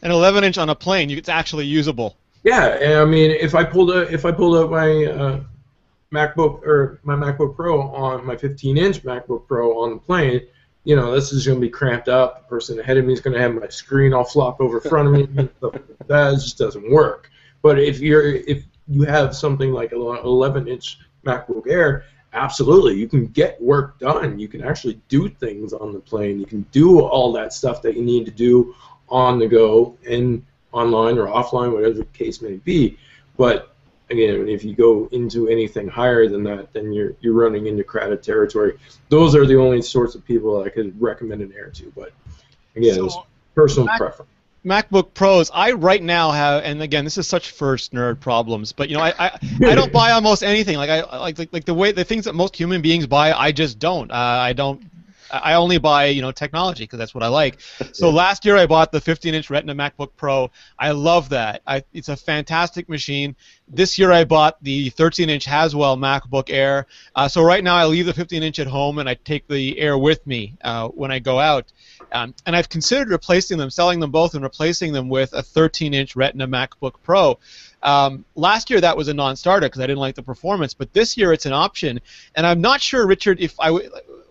An 11-inch on a plane, it's actually usable. Yeah, and I mean, if I pulled up my MacBook Pro on my 15-inch MacBook Pro on the plane, you know, this is going to be cramped up. The person ahead of me is going to have my screen all flopped over front of me. That just doesn't work. But if you have something like an 11-inch MacBook Air, absolutely, you can get work done. You can actually do things on the plane. You can do all that stuff that you need to do on the go and online or offline, whatever the case may be. But again, if you go into anything higher than that, then you're running into crowded territory. Those are the only sorts of people I could recommend an Air to. But again, it's personal preference. MacBook Pros, I right now have, and again, this is such first nerd problems, but you know, I don't buy almost anything. Like the things that most human beings buy, I just don't. I only buy, you know, technology because that's what I like. So last year I bought the 15-inch Retina MacBook Pro. I love that. It's a fantastic machine. This year I bought the 13-inch Haswell MacBook Air. So right now I leave the 15-inch at home and I take the Air with me when I go out. And I've considered replacing them, selling them both, and replacing them with a 13-inch Retina MacBook Pro. Last year that was a non-starter because I didn't like the performance, but this year it's an option. And I'm not sure, Richard, if I would,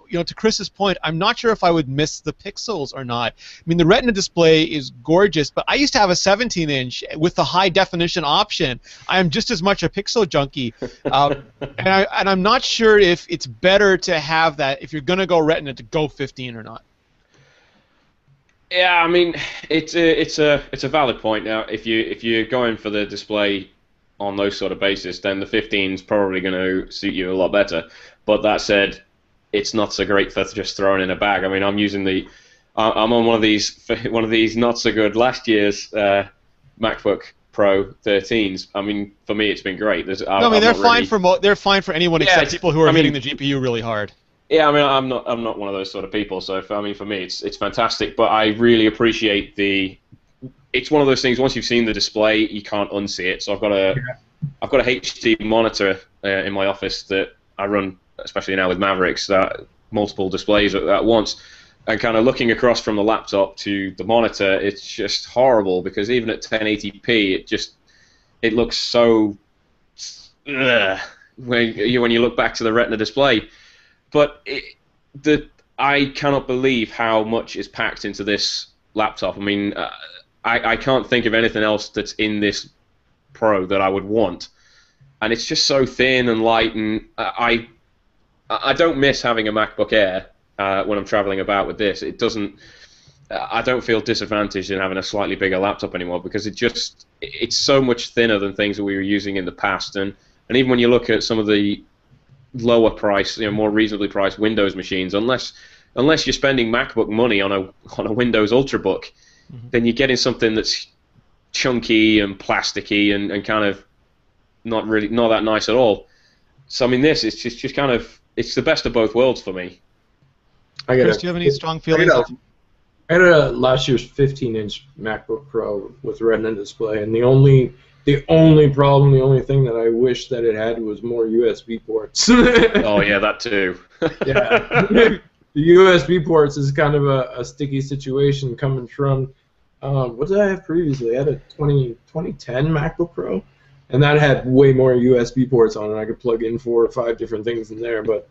you know, to Chris's point, I'm not sure if I would miss the pixels or not. I mean, the Retina display is gorgeous, but I used to have a 17-inch with the high-definition option. I am just as much a pixel junkie, and I'm not sure if it's better to have that, if you're going to go Retina, to go 15 or not. Yeah, I mean, it's a valid point. Now, if you're going for the display on those sort of basis, then the 15 is probably going to suit you a lot better. But that said, it's not so great for just throwing in a bag. I mean, I'm on one of these not so good last year's MacBook Pro 13s. I mean, for me, it's been great. They're fine for anyone except people who are hitting the GPU really hard. Yeah, I mean, I'm not one of those sort of people. So for me, it's fantastic. But I really appreciate it's one of those things. Once you've seen the display, you can't unsee it. So I've got a HD monitor in my office that I run, especially now with Mavericks, multiple displays at once, and kind of looking across from the laptop to the monitor, it's just horrible because even at 1080p, it looks so when you look back to the Retina display. But I cannot believe how much is packed into this laptop. I mean, I can't think of anything else that's in this Pro that I would want, and it's just so thin and light, and I don't miss having a MacBook Air when I'm traveling about with this. It doesn't. I don't feel disadvantaged in having a slightly bigger laptop anymore because it's so much thinner than things that we were using in the past, and even when you look at some of the lower price, more reasonably priced Windows machines, unless you're spending MacBook money on a Windows Ultrabook, then you're getting something that's chunky and plasticky and kind of not that nice at all. So I mean, this is just kind of, it's the best of both worlds for me. Chris, do you have any strong feelings? I had a last year's 15-inch MacBook Pro with Retina display, and the only problem, the only thing that I wish that it had was more USB ports. Oh yeah, that too. Yeah, the USB ports is kind of a sticky situation coming from. What did I have previously? I had a 2010 MacBook Pro, and that had way more USB ports on it. I could plug in 4 or 5 different things in there. But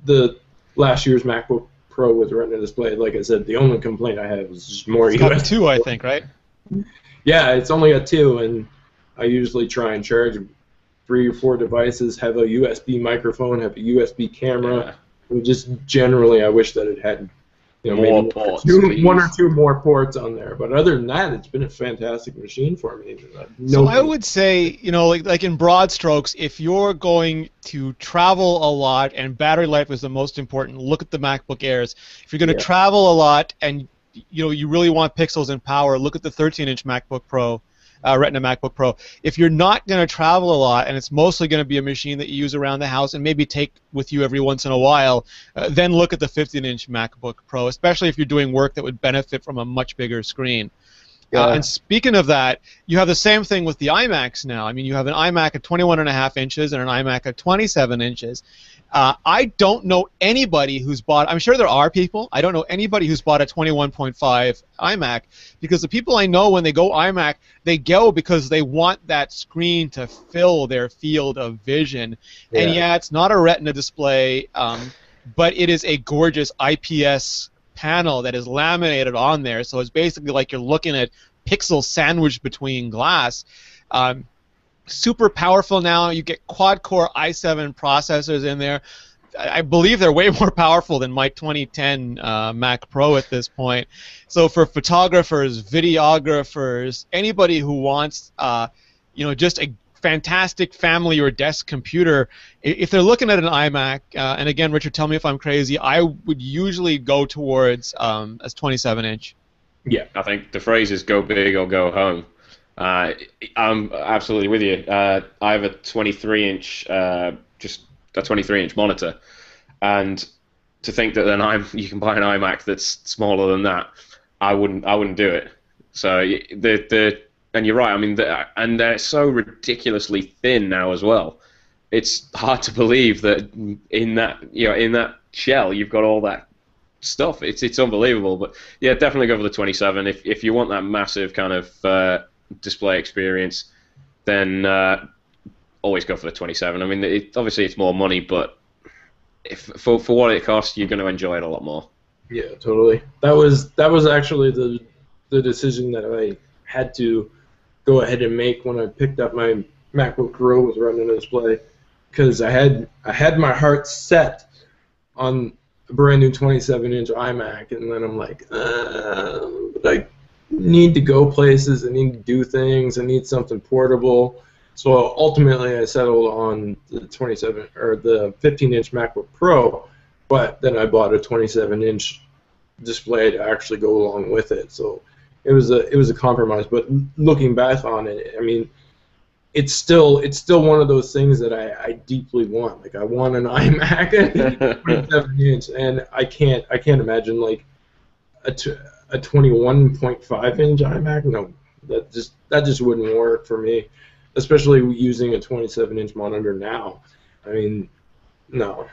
the last year's MacBook Pro with Retina display, like I said, the only complaint I had was just more USB. It's got 2, I think, right? Yeah, it's only a 2, and I usually try and charge 3 or 4 devices, have a USB microphone, have a USB camera. And just generally, I wish that it had more ports, 1 or 2 more ports on there. But other than that, it's been a fantastic machine for me. I would say, like in broad strokes, if you're going to travel a lot and battery life is the most important, look at the MacBook Airs. If you're going to travel a lot and you really want pixels and power, look at the 13-inch MacBook Pro, Retina MacBook Pro. If you're not going to travel a lot and it's mostly going to be a machine that you use around the house and maybe take with you every once in a while, then look at the 15-inch MacBook Pro, especially if you're doing work that would benefit from a much bigger screen. Yeah. And speaking of that, you have the same thing with the iMacs now. I mean, you have an iMac at 21.5 inches and an iMac at 27 inches. I don't know anybody who's bought, I'm sure there are people, I don't know anybody who's bought a 21.5 iMac, because the people I know, when they go iMac, they go because they want that screen to fill their field of vision. Yeah. And yeah, it's not a Retina display, but it is a gorgeous IPS panel that is laminated on there, so it's basically like you're looking at pixels sandwiched between glass. Super powerful now. You get quad-core i7 processors in there. I believe they're way more powerful than my 2010 Mac Pro at this point. So for photographers, videographers, anybody who wants, just a fantastic family or desk computer, if they're looking at an iMac, and again, Richard, tell me if I'm crazy, I would usually go towards a 27-inch. Yeah, I think the phrase is go big or go home. I'm absolutely with you. I have a 23-inch, just a 23-inch monitor, and to think that then you can buy an iMac that's smaller than that, I wouldn't do it. So and you're right. I mean, and they're so ridiculously thin now as well. It's hard to believe that in that shell you've got all that stuff. It's unbelievable. But yeah, definitely go for the 27 if you want that massive kind of display experience. Then always go for the 27. I mean, obviously it's more money, but for what it costs, you're going to enjoy it a lot more. Yeah, totally. That was actually the decision that I had to go ahead and make when I picked up my MacBook Pro with Retina display, because I had my heart set on a brand new 27-inch iMac, and then I'm like, but I need to go places, I need to do things, I need something portable. So ultimately, I settled on the 15-inch MacBook Pro, but then I bought a 27-inch display to actually go along with it. So it was a compromise. But looking back on it, I mean, it's still one of those things that I deeply want. Like, I want an iMac at 27-inch, and I can't imagine like a 21.5-inch iMac. No, that just wouldn't work for me, especially using a 27-inch monitor now. I mean, no.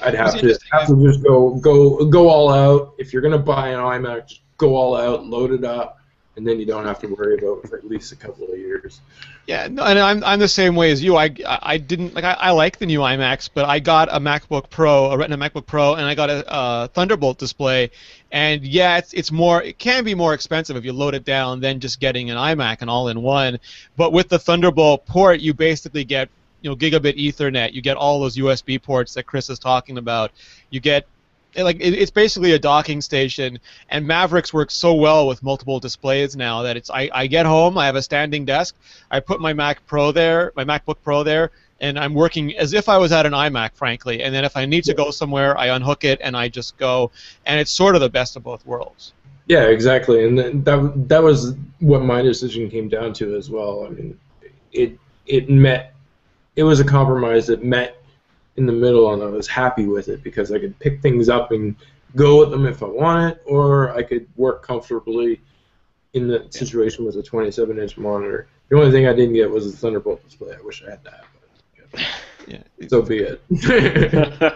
I'd have to just go all out. If you're gonna buy an iMac, just go all out, load it up, and then you don't have to worry about it for at least a couple of years. Yeah, no, and I'm the same way as you. I didn't like I like the new iMacs, but I got a MacBook Pro, a Retina MacBook Pro, and I got a Thunderbolt display. And yeah, it can be more expensive if you load it down than just getting an iMac and all in one. But with the Thunderbolt port, you basically get gigabit Ethernet. You get all those USB ports that Chris is talking about. You get it's basically a docking station, and Mavericks works so well with multiple displays now that I get home, I have a standing desk, I put my MacBook Pro there, and I'm working as if I was at an iMac, frankly. And then if I need to go somewhere, I unhook it and I just go, and it's sort of the best of both worlds. Yeah, exactly, and that was what my decision came down to as well. I mean, it was a compromise that met in the middle, and I was happy with it because I could pick things up and go with them if I wanted, or I could work comfortably in the situation with a 27-inch monitor. The only thing I didn't get was the Thunderbolt display. I wish I had that. But yeah, so be it.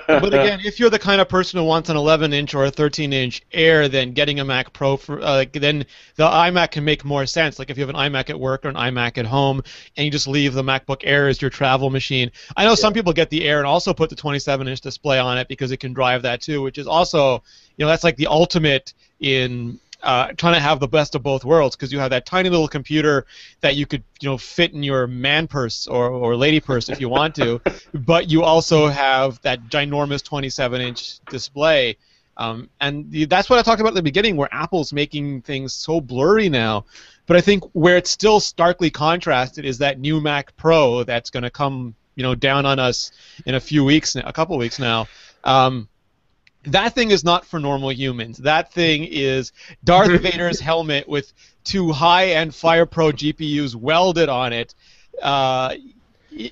But again, if you're the kind of person who wants an 11-inch or a 13-inch Air, then getting a Mac Pro, then the iMac can make more sense. Like if you have an iMac at work or an iMac at home, and you just leave the MacBook Air as your travel machine. I know some people get the Air and also put the 27-inch display on it because it can drive that too, which is also, that's like the ultimate in trying to have the best of both worlds, because you have that tiny little computer that you could fit in your man purse or lady purse if you want to, but you also have that ginormous 27-inch display, and that's what I talked about at the beginning, where Apple's making things so blurry now. But I think where it's still starkly contrasted is that new Mac Pro that's going to come down on us in a couple weeks now. That thing is not for normal humans. That thing is Darth Vader's helmet with two high-end FirePro GPUs welded on it. It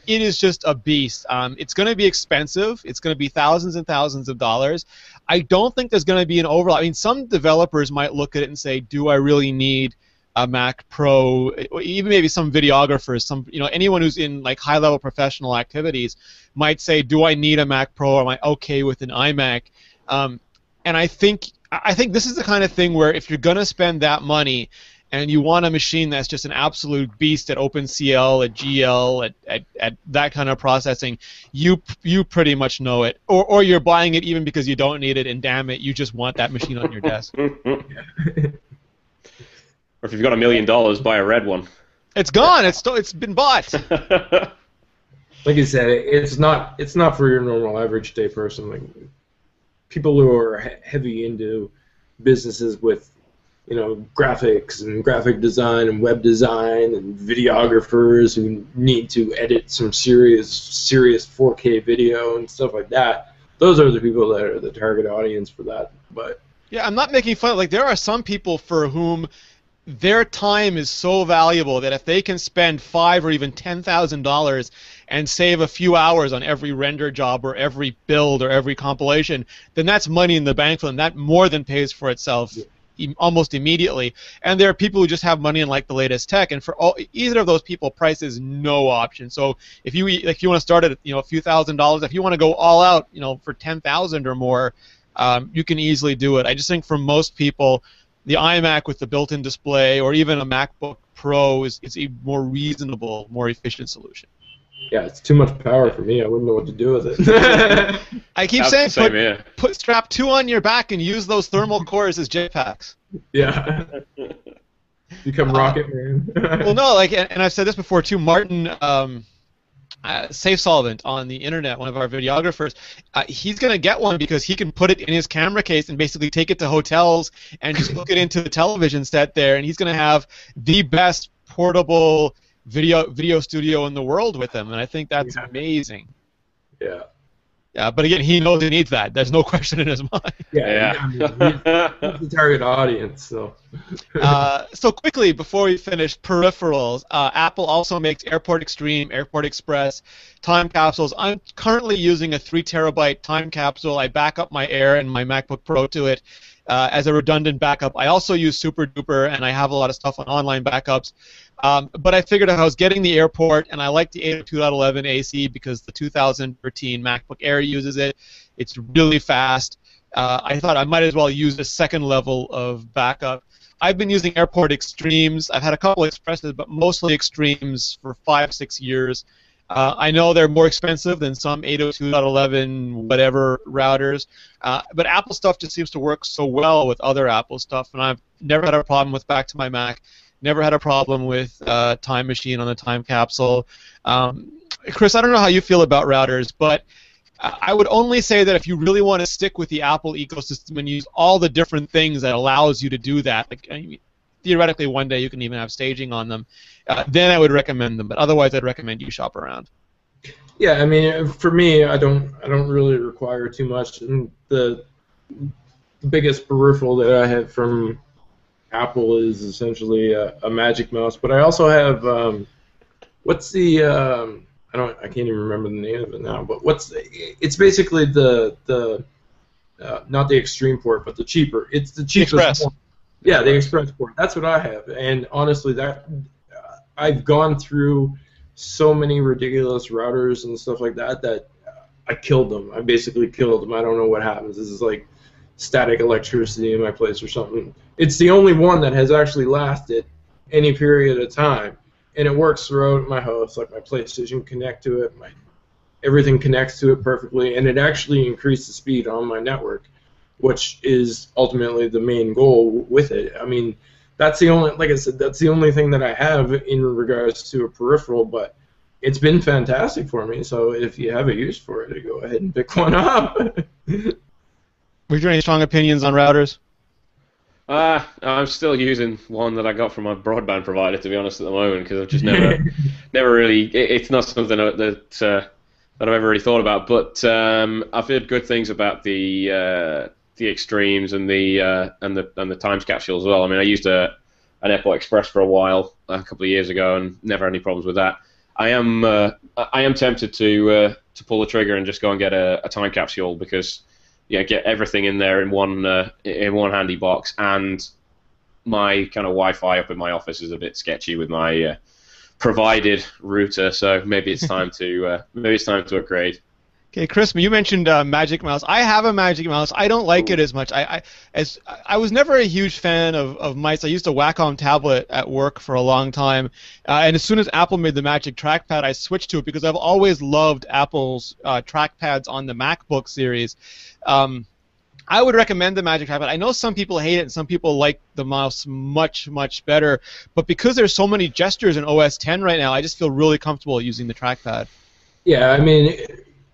is just a beast. It's going to be expensive. It's going to be thousands and thousands of dollars. I don't think there's going to be an overlap. I mean, some developers might look at it and say, do I really need a Mac Pro, even maybe some videographers, anyone who's in like high-level professional activities might say, do I need a Mac Pro, or am I okay with an iMac? And I think this is the kind of thing where if you're going to spend that money and you want a machine that's just an absolute beast at OpenCL, at GL, at that kind of processing, you pretty much know it. Or you're buying it even because you don't need it, and damn it, you just want that machine on your desk. Or if you've got $1 million, buy a red one. It's gone. It's been bought. Like you said, it's not for your normal average day person. Like people who are heavy into businesses with, graphics and graphic design and web design and videographers who need to edit some serious 4K video and stuff like that. Those are the people that are the target audience for that. But yeah, I'm not making fun. Like, there are some people for whom their time is so valuable that if they can spend $5,000 or even $10,000 and save a few hours on every render job or every build or every compilation, then that's money in the bank for them. That more than pays for itself almost immediately. And there are people who just have money in like the latest tech, and for either of those people, price is no option. So if you want to start at a few $1,000s, if you want to go all out, for $10,000 or more, you can easily do it. I just think for most people, the iMac with the built-in display or even a MacBook Pro is a more reasonable, more efficient solution. Yeah, it's too much power for me. I wouldn't know what to do with it. I keep saying put strap 2 on your back and use those thermal cores as jetpacks. Yeah. Become Rocket Man. Well, no, and I've said this before too. Martin, Safe Solvent on the internet, one of our videographers, he's going to get one because he can put it in his camera case and basically take it to hotels and just hook it into the television set there, and he's going to have the best portable video studio in the world with him, and I think that's amazing. Yeah. Yeah, but again, he knows he needs that. There's no question in his mind. Yeah. I mean, he's the target audience. So. So quickly before we finish, peripherals. Apple also makes Airport Extreme, Airport Express, time capsules. I'm currently using a 3 terabyte time capsule. I back up my Air and my MacBook Pro to it as a redundant backup. I also use SuperDuper, and I have a lot of stuff on online backups. But I figured if I was getting the Airport, and I like the 802.11 AC because the 2013 MacBook Air uses it. It's really fast. I thought I might as well use a second level of backup. I've been using Airport Extremes. I've had a couple Expresses, but mostly Extremes for 5-6 years. I know they're more expensive than some 802.11 whatever routers, but Apple stuff just seems to work so well with other Apple stuff, and I've never had a problem with Back to My Mac, never had a problem with Time Machine on the time capsule. Chris, I don't know how you feel about routers, but I would only say that if you really want to stick with the Apple ecosystem and use all the different things that allows you to do that, like theoretically one day you can even have staging on them, then I would recommend them. But otherwise, I'd recommend you shop around. Yeah, I mean, for me, I don't really require too much. And the biggest peripheral that I have from Apple is essentially a Magic Mouse. But I also have what's the I can't even remember the name of it now. But it's basically the not the Extreme port, but the cheaper. It's the cheapest Express. Port. Yeah, the Express port. That's what I have. And honestly, that I've gone through so many ridiculous routers and stuff like that I killed them. I basically killed them. I don't know what happens. This is like static electricity in my place or something. It's the only one that has actually lasted any period of time, and it works throughout my house. Like my PlayStation connect to it, everything connects to it perfectly, and it actually increased the speed on my network, which is ultimately the main goal with it. I mean, that's the only, like I said, that's the only thing that I have in regards to a peripheral, but it's been fantastic for me. So if you have a use for it, go ahead and pick one up. Was there any strong opinions on routers? I'm still using one that I got from my broadband provider, to be honest, at the moment, because I've just never really. It's not something that I've ever really thought about. But I've heard good things about the Extremes and the Times capsule as well. I mean, I used an Airport Express for a while a couple of years ago and never had any problems with that. I am tempted to pull the trigger and just go and get a time capsule because get everything in there in one handy box, and my kind of Wi-Fi up in my office is a bit sketchy with my provided router, so maybe it's time to upgrade. Okay, Chris, you mentioned Magic Mouse. I have a Magic Mouse. I don't like it as much. I was never a huge fan of mice. I used a Wacom tablet at work for a long time, and as soon as Apple made the Magic Trackpad, I switched to it because I've always loved Apple's trackpads on the MacBook series. I would recommend the Magic Trackpad. I know some people hate it and some people like the mouse much, much better, but because there's so many gestures in OS X right now, I just feel really comfortable using the trackpad. Yeah, I mean,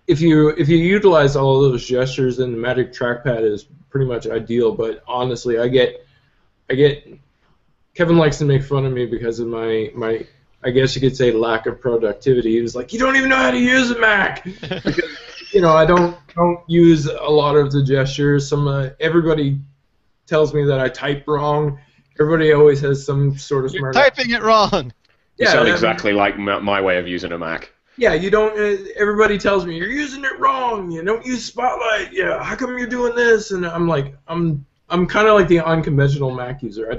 if you utilize all of those gestures, then the Magic Trackpad is pretty much ideal. But honestly, I get Kevin likes to make fun of me because of my I guess you could say lack of productivity. He was like, "You don't even know how to use a Mac." Because, I don't use a lot of the gestures. Everybody tells me that I type wrong. Everybody always has some sort of You're typing it wrong. You sound exactly like my way of using a Mac. Yeah, you don't. Everybody tells me you're using it wrong. You don't use Spotlight. Yeah, how come you're doing this? And I'm like, I'm kind of like the unconventional Mac user.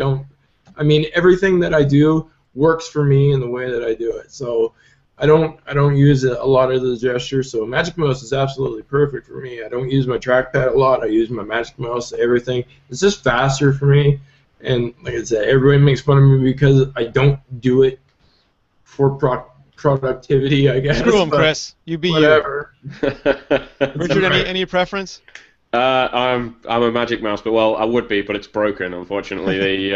I mean, everything that I do works for me in the way that I do it. So I don't use a lot of the gestures. So Magic Mouse is absolutely perfect for me. I don't use my trackpad a lot. I use my Magic Mouse. Everything. It's just faster for me. And like I said, everybody makes fun of me because I don't do it for productivity, I guess. Screw them, Chris. You be whatever. Richard, any preference? I'm a Magic Mouse, but I would be, but it's broken, unfortunately.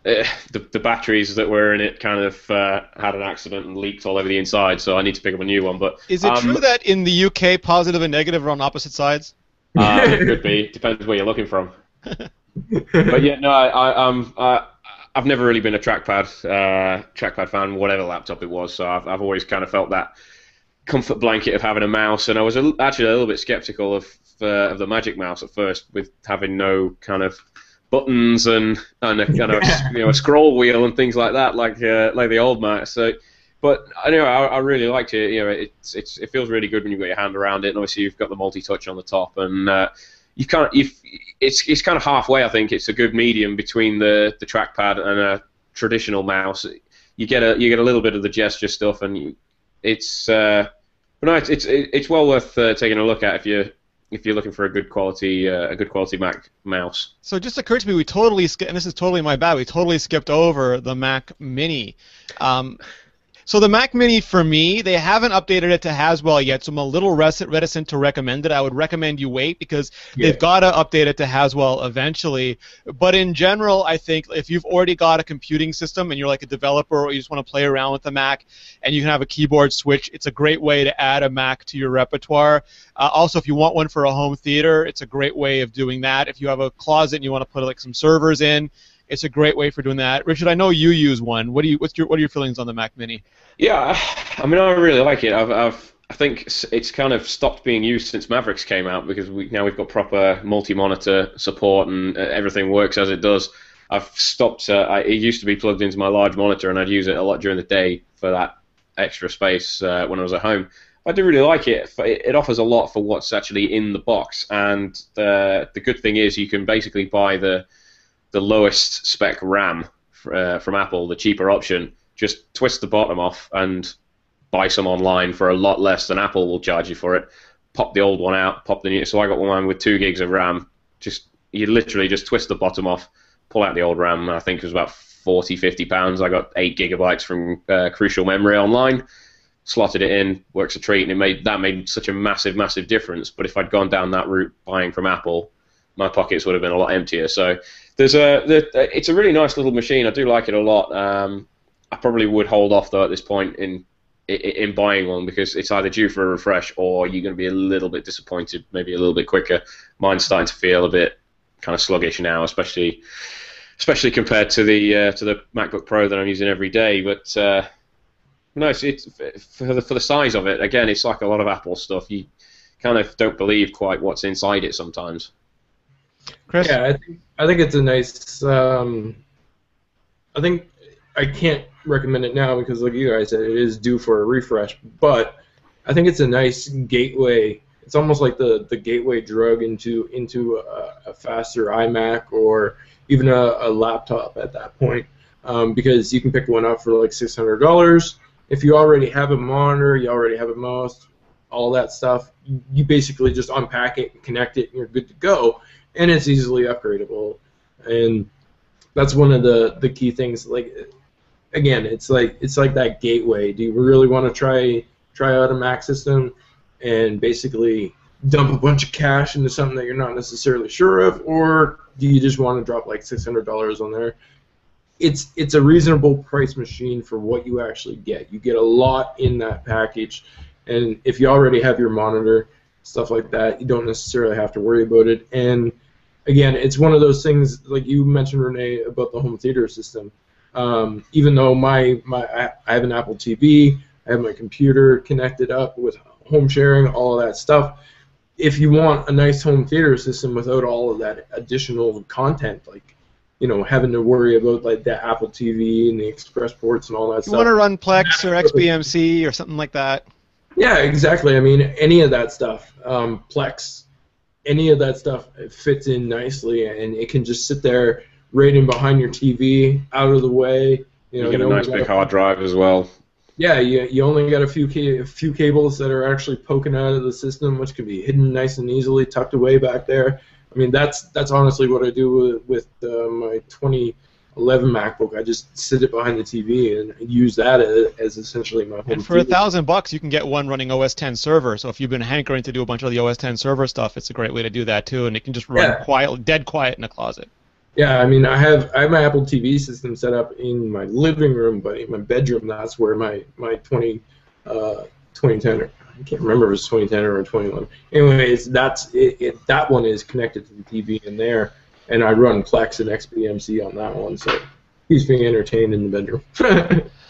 The batteries that were in it kind of had an accident and leaked all over the inside, so I need to pick up a new one. But is it true that in the UK, positive and negative are on opposite sides? It could be. Depends where you're looking from. But yeah, no, I've never really been a trackpad fan, whatever laptop it was. So I've always kind of felt that comfort blanket of having a mouse, and I was actually a little bit skeptical of the Magic Mouse at first, with having no kind of buttons and a kind of a scroll wheel and things like that, like the old Mac. So, but anyway, I really liked it. It feels really good when you've got your hand around it, and obviously you've got the multi-touch on the top, and it's kind of halfway. I think it's a good medium between the trackpad and a traditional mouse. You get a little bit of the gesture stuff, and it's well worth taking a look at if you're looking for a good quality Mac mouse. So it just occurred to me we totally and this is totally my bad. We totally skipped over the Mac Mini. So the Mac Mini, for me, they haven't updated it to Haswell yet, so I'm a little reticent to recommend it. I would recommend you wait because they've got to update it to Haswell eventually. But in general, I think if you've already got a computing system and you're like a developer or you just want to play around with the Mac and you can have a keyboard switch, it's a great way to add a Mac to your repertoire. Also, if you want one for a home theater, it's a great way of doing that. If you have a closet and you want to put like some servers in, it's a great way for doing that. Richard, I know you use one. What are your feelings on the Mac Mini? Yeah, I mean, I really like it. I think it's kind of stopped being used since Mavericks came out because now we've got proper multi-monitor support and everything works as it does. I've stopped. It used to be plugged into my large monitor, and I'd use it a lot during the day for that extra space when I was at home. I do really like it. It offers a lot for what's actually in the box, and the good thing is you can basically buy the lowest spec RAM from Apple, the cheaper option. Just twist the bottom off and buy some online for a lot less than Apple will charge you for it. Pop the old one out, pop the new. So I got one with 2 gigs of RAM. You literally just twist the bottom off, pull out the old RAM. I think it was about £40-50. I got 8 gigabytes from Crucial Memory online. Slotted it in, works a treat, and that made such a massive difference. But if I'd gone down that route buying from Apple, my pockets would have been a lot emptier. So it's a really nice little machine. I do like it a lot. I probably would hold off though at this point in buying one because it's either due for a refresh or you're going to be a little bit disappointed, maybe a little bit quicker. Mine's starting to feel a bit kind of sluggish now, especially compared to the MacBook Pro that I'm using every day. But no, it's for the size of it. Again, it's like a lot of Apple stuff. You kind of don't believe quite what's inside it sometimes. Chris? Yeah, I think it's a nice. I think I can't recommend it now because, like you guys said, it is due for a refresh. But I think it's a nice gateway. It's almost like the gateway drug into a faster iMac or even a laptop at that point, because you can pick one up for like $600. If you already have a monitor, you already have a mouse, all that stuff, you basically just unpack it and connect it, and you're good to go, and it's easily upgradable. And that's one of the key things. Like, again, it's like that gateway. Do you really want to try out a Mac system and basically dump a bunch of cash into something that you're not necessarily sure of, or do you just want to drop like $600 on there? It's a reasonable price machine for what you actually get. You get a lot in that package, and if you already have your monitor, stuff like that, you don't necessarily have to worry about it. And again, it's one of those things, like you mentioned, Renee, about the home theater system. Even though I have an Apple TV, I have my computer connected up with home sharing, all of that stuff. If you want a nice home theater system without all of that additional content, like, you know, having to worry about like the Apple TV and the Express ports and all that stuff. You want to run Plex or XBMC or something like that? Yeah, exactly. I mean, any of that stuff, Plex, any of that stuff, it fits in nicely, and it can just sit there right in behind your TV, out of the way. You get a nice big hard drive as well. Yeah, you only got a few cables that are actually poking out of the system, which can be hidden nice and easily, tucked away back there. I mean, that's honestly what I do with my 2011 MacBook. I just sit it behind the TV and use that as essentially my home. And for $1,000, you can get one running OS X server. So if you've been hankering to do a bunch of the OS X server stuff, it's a great way to do that too, and it can just run dead quiet in a closet. Yeah, I mean, I have my Apple TV system set up in my living room, but in my bedroom, that's where my 2010, I can't remember if it was 2010 or 2011. Anyways, that one is connected to the TV in there, and I run Plex and XBMC on that one, so he's being entertained in the bedroom.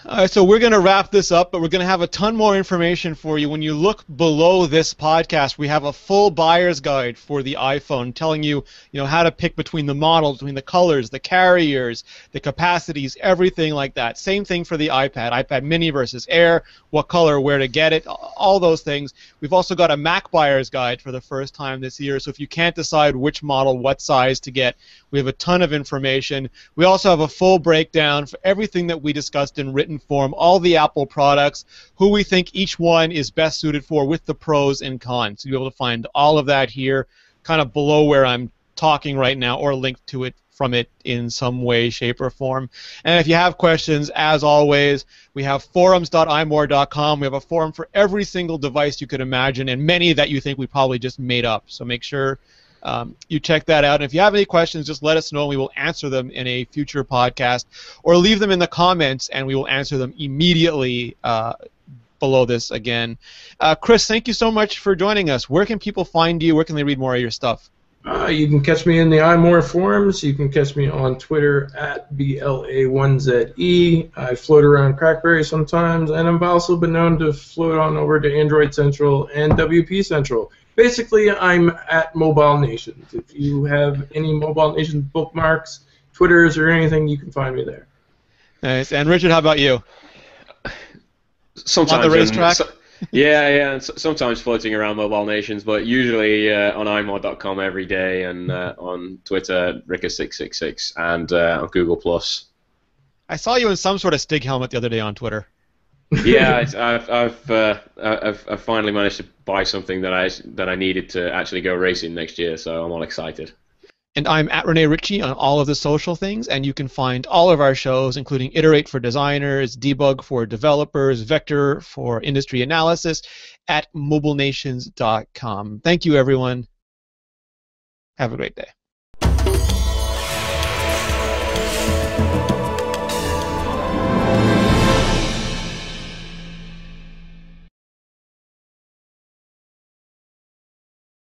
All right, so we're going to wrap this up, but we're going to have a ton more information for you. When you look below this podcast, we have a full buyer's guide for the iPhone telling you, how to pick between the models, between the colors, the carriers, the capacities, everything like that. Same thing for the iPad Mini versus Air, what color, where to get it, all those things. We've also got a Mac buyer's guide for the first time this year, so if you can't decide which model, what size to get, we have a ton of information. We also have a full breakdown for everything that we discussed in written form, all the Apple products, who we think each one is best suited for with the pros and cons. So you'll be able to find all of that here, kind of below where I'm talking right now, or linked to it from it in some way, shape, or form. And if you have questions, as always, we have forums.imore.com. We have a forum for every single device you could imagine, and many that you think we probably just made up. So make sure you check that out. And if you have any questions, just let us know, and we will answer them in a future podcast, or leave them in the comments, and we will answer them immediately below this again. Chris, thank you so much for joining us. Where can people find you? Where can they read more of your stuff? You can catch me in the iMore forums. You can catch me on Twitter at BLA1ZE. I float around Crackberry sometimes, and I've also been known to float on over to Android Central and WP Central. Basically, I'm at Mobile Nations. If you have any Mobile Nations bookmarks, Twitters, or anything, you can find me there. Nice. And Richard, how about you? Sometimes on the racetrack? And sometimes floating around Mobile Nations, but usually on imore.com every day, and on Twitter, Ricka666, and on Google+. I saw you in some sort of Stig helmet the other day on Twitter. Yeah, I've finally managed to buy something that I needed to actually go racing next year, so I'm all excited. And I'm at Rene Ritchie on all of the social things, and you can find all of our shows, including Iterate for designers, Debug for developers, Vector for industry analysis, at mobilenations.com. Thank you, everyone. Have a great day.